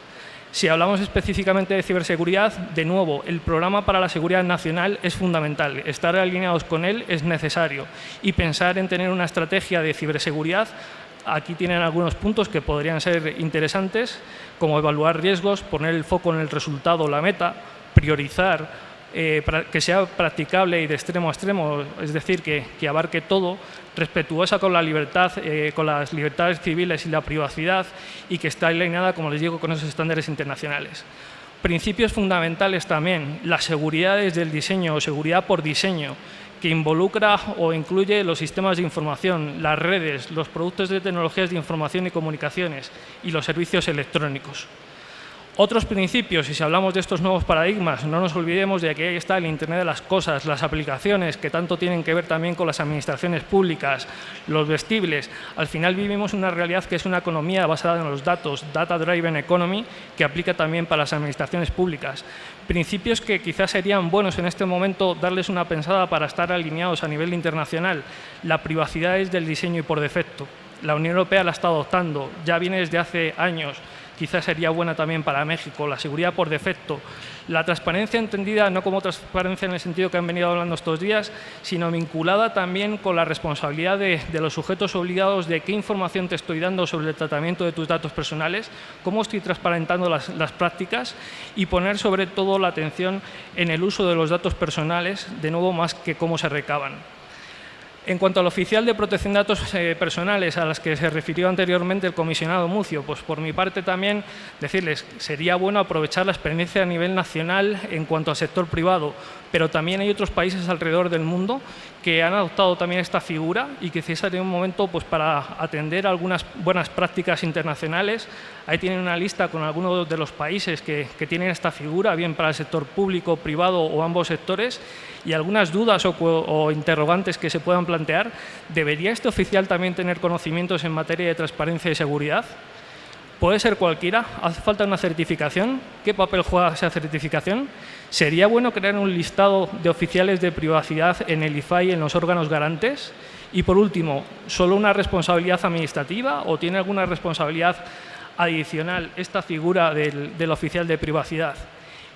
S8: Si hablamos específicamente de ciberseguridad, de nuevo, el Programa para la Seguridad Nacional es fundamental. Estar alineados con él es necesario. Y pensar en tener una estrategia de ciberseguridad, aquí tienen algunos puntos que podrían ser interesantes, como evaluar riesgos, poner el foco en el resultado o la meta, priorizar, que sea practicable y de extremo a extremo, es decir, que abarque todo, respetuosa con la libertad, con las libertades civiles y la privacidad, y que está alineada, como les digo, con esos estándares internacionales. Principios fundamentales también, la seguridad desde el diseño o seguridad por diseño, que involucra o incluye los sistemas de información, las redes, los productos de tecnologías de información y comunicaciones y los servicios electrónicos. Otros principios, y si hablamos de estos nuevos paradigmas, no nos olvidemos de que ahí está el Internet de las cosas, las aplicaciones que tanto tienen que ver también con las administraciones públicas, los vestibles. Al final vivimos una realidad que es una economía basada en los datos, Data Driven Economy, que aplica también para las administraciones públicas. Principios que quizás serían buenos en este momento darles una pensada para estar alineados a nivel internacional. La privacidad es del diseño y por defecto. La Unión Europea la está adoptando, ya viene desde hace años. Quizás sería buena también para México, la seguridad por defecto. La transparencia entendida no como transparencia en el sentido que han venido hablando estos días, sino vinculada también con la responsabilidad de los sujetos obligados de qué información te estoy dando sobre el tratamiento de tus datos personales, cómo estoy transparentando las prácticas, y poner sobre todo la atención en el uso de los datos personales, de nuevo más que cómo se recaban. En cuanto al oficial de protección de datos personales a las que se refirió anteriormente el comisionado Mucio, pues por mi parte también decirles que sería bueno aprovechar la experiencia a nivel nacional en cuanto al sector privado, pero también hay otros países alrededor del mundo que han adoptado también esta figura y que quizás sería un momento pues, para atender algunas buenas prácticas internacionales. Ahí tienen una lista con algunos de los países que tienen esta figura, bien para el sector público, privado o ambos sectores, y algunas dudas o interrogantes que se puedan plantear. ¿Debería este oficial también tener conocimientos en materia de transparencia y seguridad? ¿Puede ser cualquiera? ¿Hace falta una certificación? ¿Qué papel juega esa certificación? ¿Sería bueno crear un listado de oficiales de privacidad en el IFAI y en los órganos garantes? Y por último, ¿solo una responsabilidad administrativa o tiene alguna responsabilidad adicional esta figura del oficial de privacidad?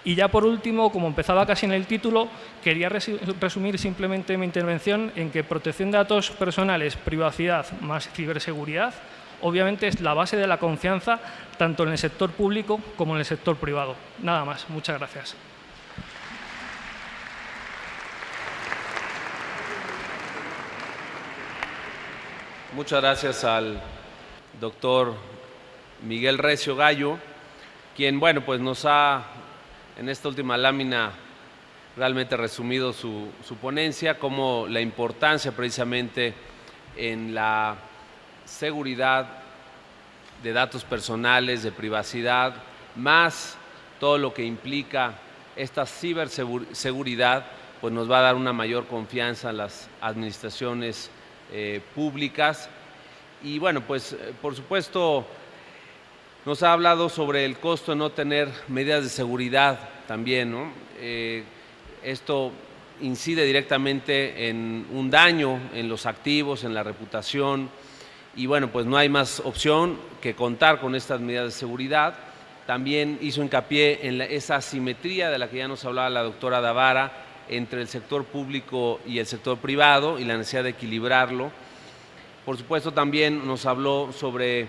S8: Y ya por último, como empezaba casi en el título, quería resumir simplemente mi intervención en que protección de datos personales, privacidad más ciberseguridad, obviamente es la base de la confianza tanto en el sector público como en el sector privado. Nada más. Muchas gracias.
S3: Muchas gracias al doctor Miguel Recio Gallo, quien, bueno, pues nos ha, en esta última lámina, realmente resumido su ponencia, como la importancia precisamente en la seguridad de datos personales, de privacidad, más todo lo que implica esta ciberseguridad, pues nos va a dar una mayor confianza en las administraciones públicas. Y bueno, pues por supuesto nos ha hablado sobre el costo de no tener medidas de seguridad también, ¿no? Esto incide directamente en un daño en los activos, en la reputación, y bueno, pues no hay más opción que contar con estas medidas de seguridad. También hizo hincapié en esa asimetría de la que ya nos hablaba la doctora Davara entre el sector público y el sector privado y la necesidad de equilibrarlo. Por supuesto, también nos habló sobre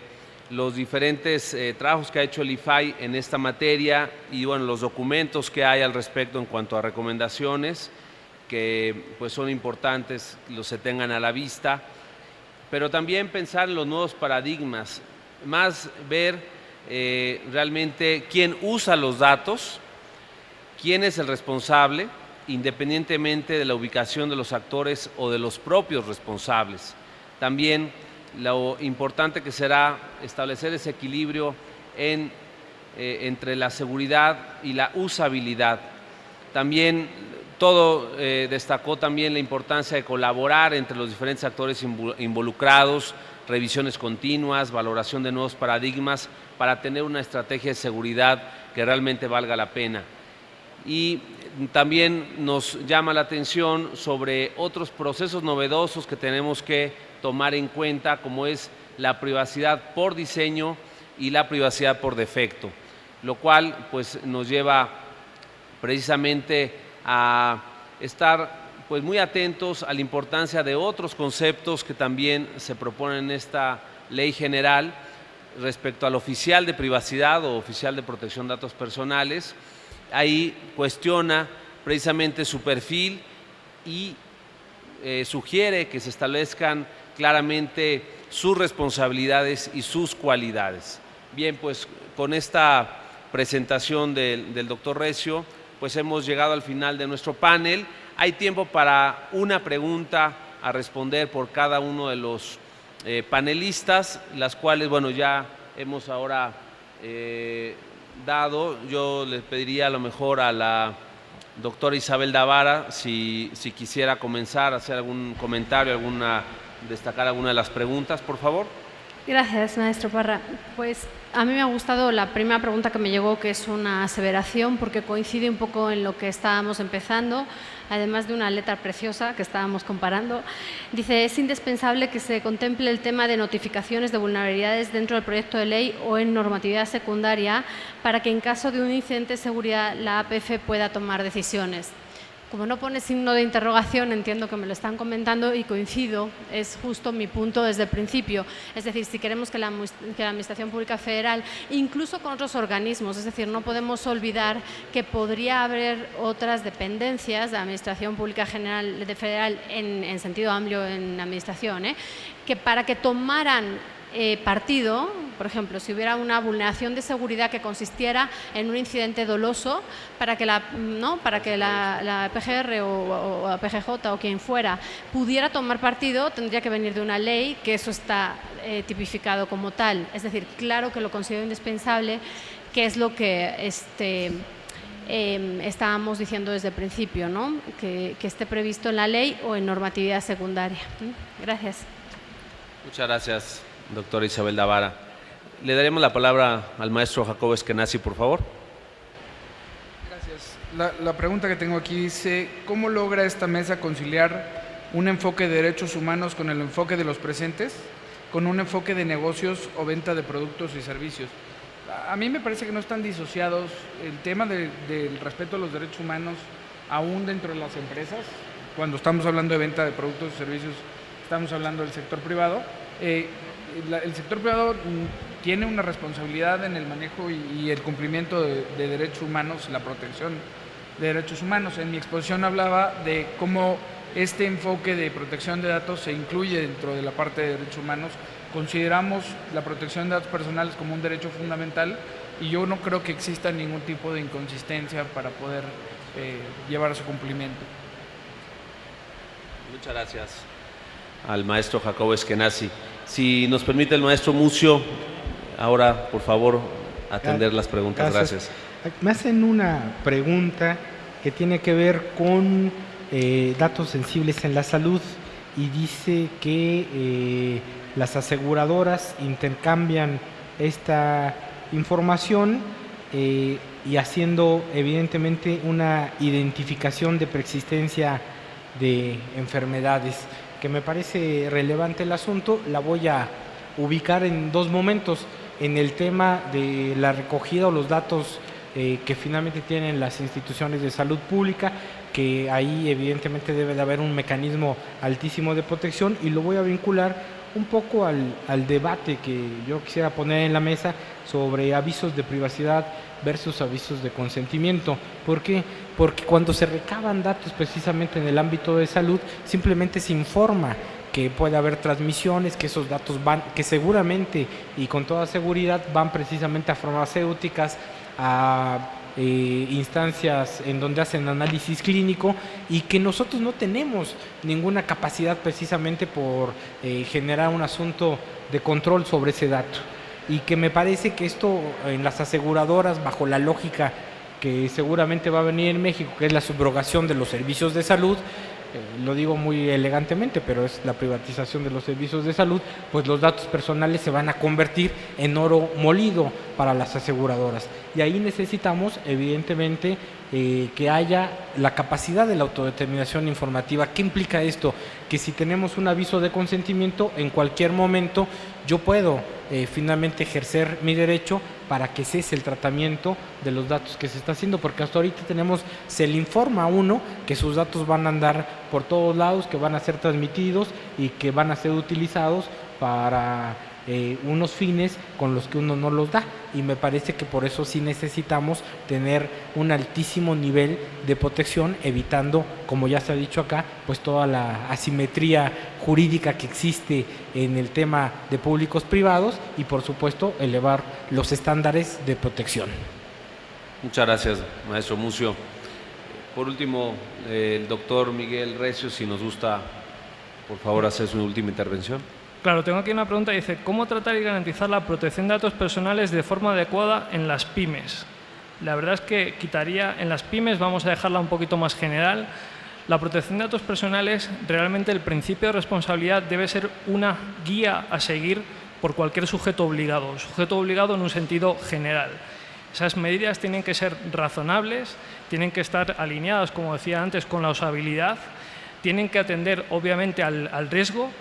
S3: los diferentes trabajos que ha hecho el IFAI en esta materia y bueno, los documentos que hay al respecto en cuanto a recomendaciones que pues son importantes, los se tengan a la vista, pero también pensar en los nuevos paradigmas, más ver realmente quién usa los datos, quién es el responsable, independientemente de la ubicación de los actores o de los propios responsables. También lo importante que será establecer ese equilibrio en entre la seguridad y la usabilidad. También destacó también la importancia de colaborar entre los diferentes actores involucrados, revisiones continuas, valoración de nuevos paradigmas para tener una estrategia de seguridad que realmente valga la pena. Y también nos llama la atención sobre otros procesos novedosos que tenemos que tomar en cuenta, como es la privacidad por diseño y la privacidad por defecto, lo cual pues nos lleva precisamente a estar pues muy atentos a la importancia de otros conceptos que también se proponen en esta ley general respecto al oficial de privacidad o oficial de protección de datos personales. Ahí cuestiona precisamente su perfil y sugiere que se establezcan claramente sus responsabilidades y sus cualidades. Bien, pues con esta presentación del doctor Recio, pues hemos llegado al final de nuestro panel. Hay tiempo para una pregunta a responder por cada uno de los panelistas, las cuales, bueno, ya hemos ahora dado. Yo les pediría a lo mejor a la doctora Isabel Davara si quisiera comenzar a hacer algún comentario, destacar alguna de las preguntas, por favor.
S6: Gracias, maestro Parra. Pues a mí me ha gustado la primera pregunta que me llegó, que es una aseveración, porque coincide un poco en lo que estábamos empezando, además de una letra preciosa que estábamos comparando. Dice, es indispensable que se contemple el tema de notificaciones de vulnerabilidades dentro del proyecto de ley o en normatividad secundaria para que en caso de un incidente de seguridad la APF pueda tomar decisiones. Como no pone signo de interrogación, entiendo que me lo están comentando y coincido, es justo mi punto desde el principio. Es decir, si queremos que la Administración Pública Federal, incluso con otros organismos, es decir, no podemos olvidar que podría haber otras dependencias de la Administración Pública Federal en sentido amplio en la Administración, que para que tomaran partido, por ejemplo, si hubiera una vulneración de seguridad que consistiera en un incidente doloso, para que la PGR o la PGJ o quien fuera pudiera tomar partido, tendría que venir de una ley, que eso está tipificado como tal. Es decir, claro que lo considero indispensable, que es lo que estábamos diciendo desde el principio, ¿no? Que esté previsto en la ley o en normatividad secundaria. Gracias.
S3: Muchas gracias, doctora Isabel Davara. Le daremos la palabra al maestro Jacobo Eskenazi, por favor.
S4: Gracias. La pregunta que tengo aquí dice, ¿cómo logra esta mesa conciliar un enfoque de derechos humanos con el enfoque de los presentes, con un enfoque de negocios o venta de productos y servicios? A mí me parece que no están disociados el tema del respeto a los derechos humanos aún dentro de las empresas. Cuando estamos hablando de venta de productos y servicios, estamos hablando del sector privado. El sector privado tiene una responsabilidad en el manejo y el cumplimiento de derechos humanos, la protección de derechos humanos. En mi exposición hablaba de cómo este enfoque de protección de datos se incluye dentro de la parte de derechos humanos. Consideramos la protección de datos personales como un derecho fundamental y yo no creo que exista ningún tipo de inconsistencia para poder llevar a su cumplimiento.
S3: Muchas gracias al maestro Jacobo Eskenazi. Si nos permite el maestro Mucio, ahora por favor atender las preguntas. Gracias.
S7: Me hacen una pregunta que tiene que ver con datos sensibles en la salud y dice que las aseguradoras intercambian esta información y haciendo evidentemente una identificación de preexistencia de enfermedades, que me parece relevante el asunto. La voy a ubicar en dos momentos: en el tema de la recogida o los datos que finalmente tienen las instituciones de salud pública, que ahí evidentemente debe de haber un mecanismo altísimo de protección, y lo voy a vincular un poco al debate que yo quisiera poner en la mesa sobre avisos de privacidad versus avisos de consentimiento. ¿Por qué? Porque cuando se recaban datos precisamente en el ámbito de salud, simplemente se informa que puede haber transmisiones, que esos datos van, que seguramente y con toda seguridad van precisamente a farmacéuticas, a instancias en donde hacen análisis clínico, y que nosotros no tenemos ninguna capacidad precisamente por generar un asunto de control sobre ese dato. y que me parece que esto en las aseguradoras, bajo la lógica que seguramente va a venir en México, que es la subrogación de los servicios de salud, lo digo muy elegantemente, pero es la privatización de los servicios de salud, pues los datos personales se van a convertir en oro molido para las aseguradoras. Y ahí necesitamos, evidentemente, que haya la capacidad de la autodeterminación informativa. ¿Qué implica esto? Que si tenemos un aviso de consentimiento, en cualquier momento yo puedo finalmente ejercer mi derecho para que cese el tratamiento de los datos que se está haciendo, porque hasta ahorita se le informa a uno que sus datos van a andar por todos lados, que van a ser transmitidos y que van a ser utilizados para unos fines con los que uno no los da, y me parece que por eso sí necesitamos tener un altísimo nivel de protección, evitando, como ya se ha dicho acá, pues toda la asimetría jurídica que existe en el tema de públicos privados, y por supuesto elevar los estándares de protección.
S3: Muchas gracias, maestro Mucio. Por último, el doctor Miguel Recio, si nos gusta, por favor, hacer su última intervención.
S8: Claro, tengo aquí una pregunta, dice, ¿cómo tratar y garantizar la protección de datos personales de forma adecuada en las pymes? La verdad es que quitaría en las pymes, vamos a dejarla un poquito más general. La protección de datos personales, realmente el principio de responsabilidad debe ser una guía a seguir por cualquier sujeto obligado en un sentido general. Esas medidas tienen que ser razonables, tienen que estar alineadas, como decía antes, con la usabilidad, tienen que atender obviamente al riesgo.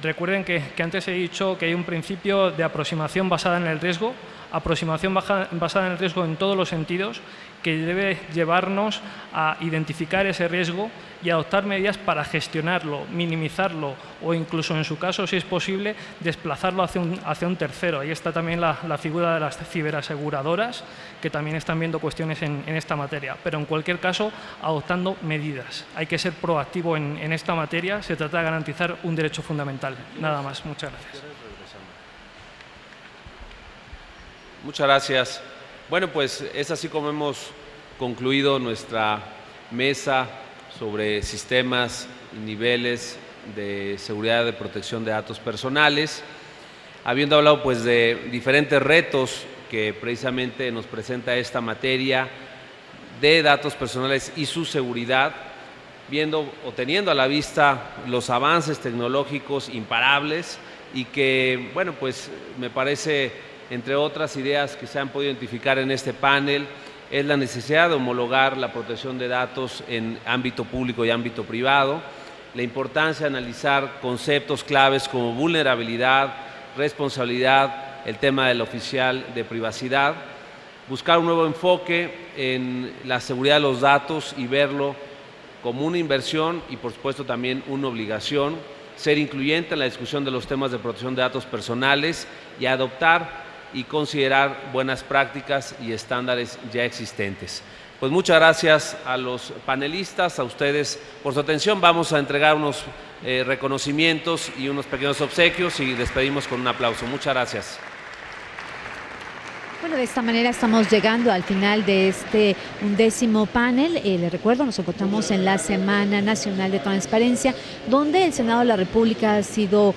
S8: Recuerden que antes he dicho que hay un principio de aproximación basada en el riesgo, aproximación basada en el riesgo en todos los sentidos, que debe llevarnos a identificar ese riesgo y adoptar medidas para gestionarlo, minimizarlo o incluso, en su caso, si es posible, desplazarlo hacia un tercero. Ahí está también la figura de las ciberaseguradoras, que también están viendo cuestiones en esta materia. Pero, en cualquier caso, adoptando medidas. Hay que ser proactivo en esta materia. Se trata de garantizar un derecho fundamental. Nada más. Muchas gracias.
S3: Muchas gracias. Bueno, pues es así como hemos concluido nuestra mesa sobre sistemas y niveles de seguridad de protección de datos personales, habiendo hablado pues de diferentes retos que precisamente nos presenta esta materia de datos personales y su seguridad, viendo o teniendo a la vista los avances tecnológicos imparables y que, bueno, pues me parece, entre otras ideas que se han podido identificar en este panel, es la necesidad de homologar la protección de datos en ámbito público y ámbito privado, la importancia de analizar conceptos claves como vulnerabilidad, responsabilidad, el tema del oficial de privacidad, buscar un nuevo enfoque en la seguridad de los datos y verlo como una inversión y, por supuesto, también una obligación, ser incluyente en la discusión de los temas de protección de datos personales y adoptar y considerar buenas prácticas y estándares ya existentes. Pues muchas gracias a los panelistas, a ustedes por su atención. Vamos a entregar unos reconocimientos y unos pequeños obsequios y despedimos con un aplauso. Muchas gracias.
S2: Bueno, de esta manera estamos llegando al final de este 11º panel. Les recuerdo, nos encontramos en la Semana Nacional de Transparencia, donde el Senado de la República ha sido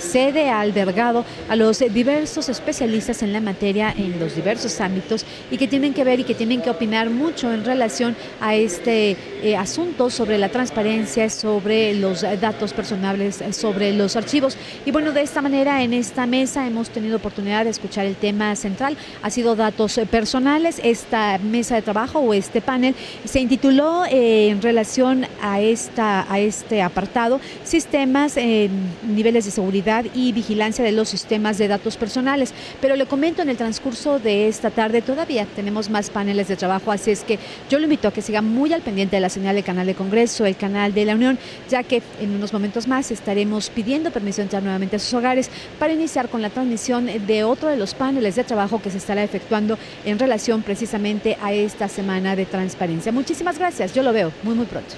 S2: sede, ha albergado a los diversos especialistas en la materia en los diversos ámbitos y que tienen que ver y que tienen que opinar mucho en relación a este asunto sobre la transparencia, sobre los datos personales, sobre los archivos. Y bueno, de esta manera en esta mesa hemos tenido oportunidad de escuchar el tema central. Ha sido datos personales. Esta mesa de trabajo o este panel se intituló en relación a este apartado, sistemas, niveles de seguridad y vigilancia de los sistemas de datos personales. Pero le comento, en el transcurso de esta tarde todavía tenemos más paneles de trabajo, así es que yo lo invito a que siga muy al pendiente de la señal del canal del Congreso, el canal de la Unión, ya que en unos momentos más estaremos pidiendo permiso de entrar nuevamente a sus hogares para iniciar con la transmisión de otro de los paneles de trabajo que se estará efectuando en relación precisamente a esta semana de transparencia. Muchísimas gracias, yo lo veo muy pronto.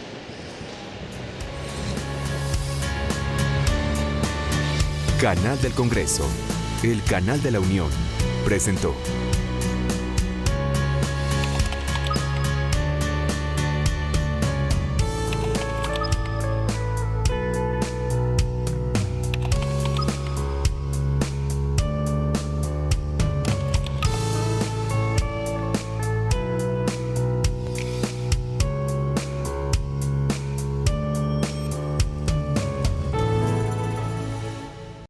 S1: Canal del Congreso, el canal de la Unión, presentó.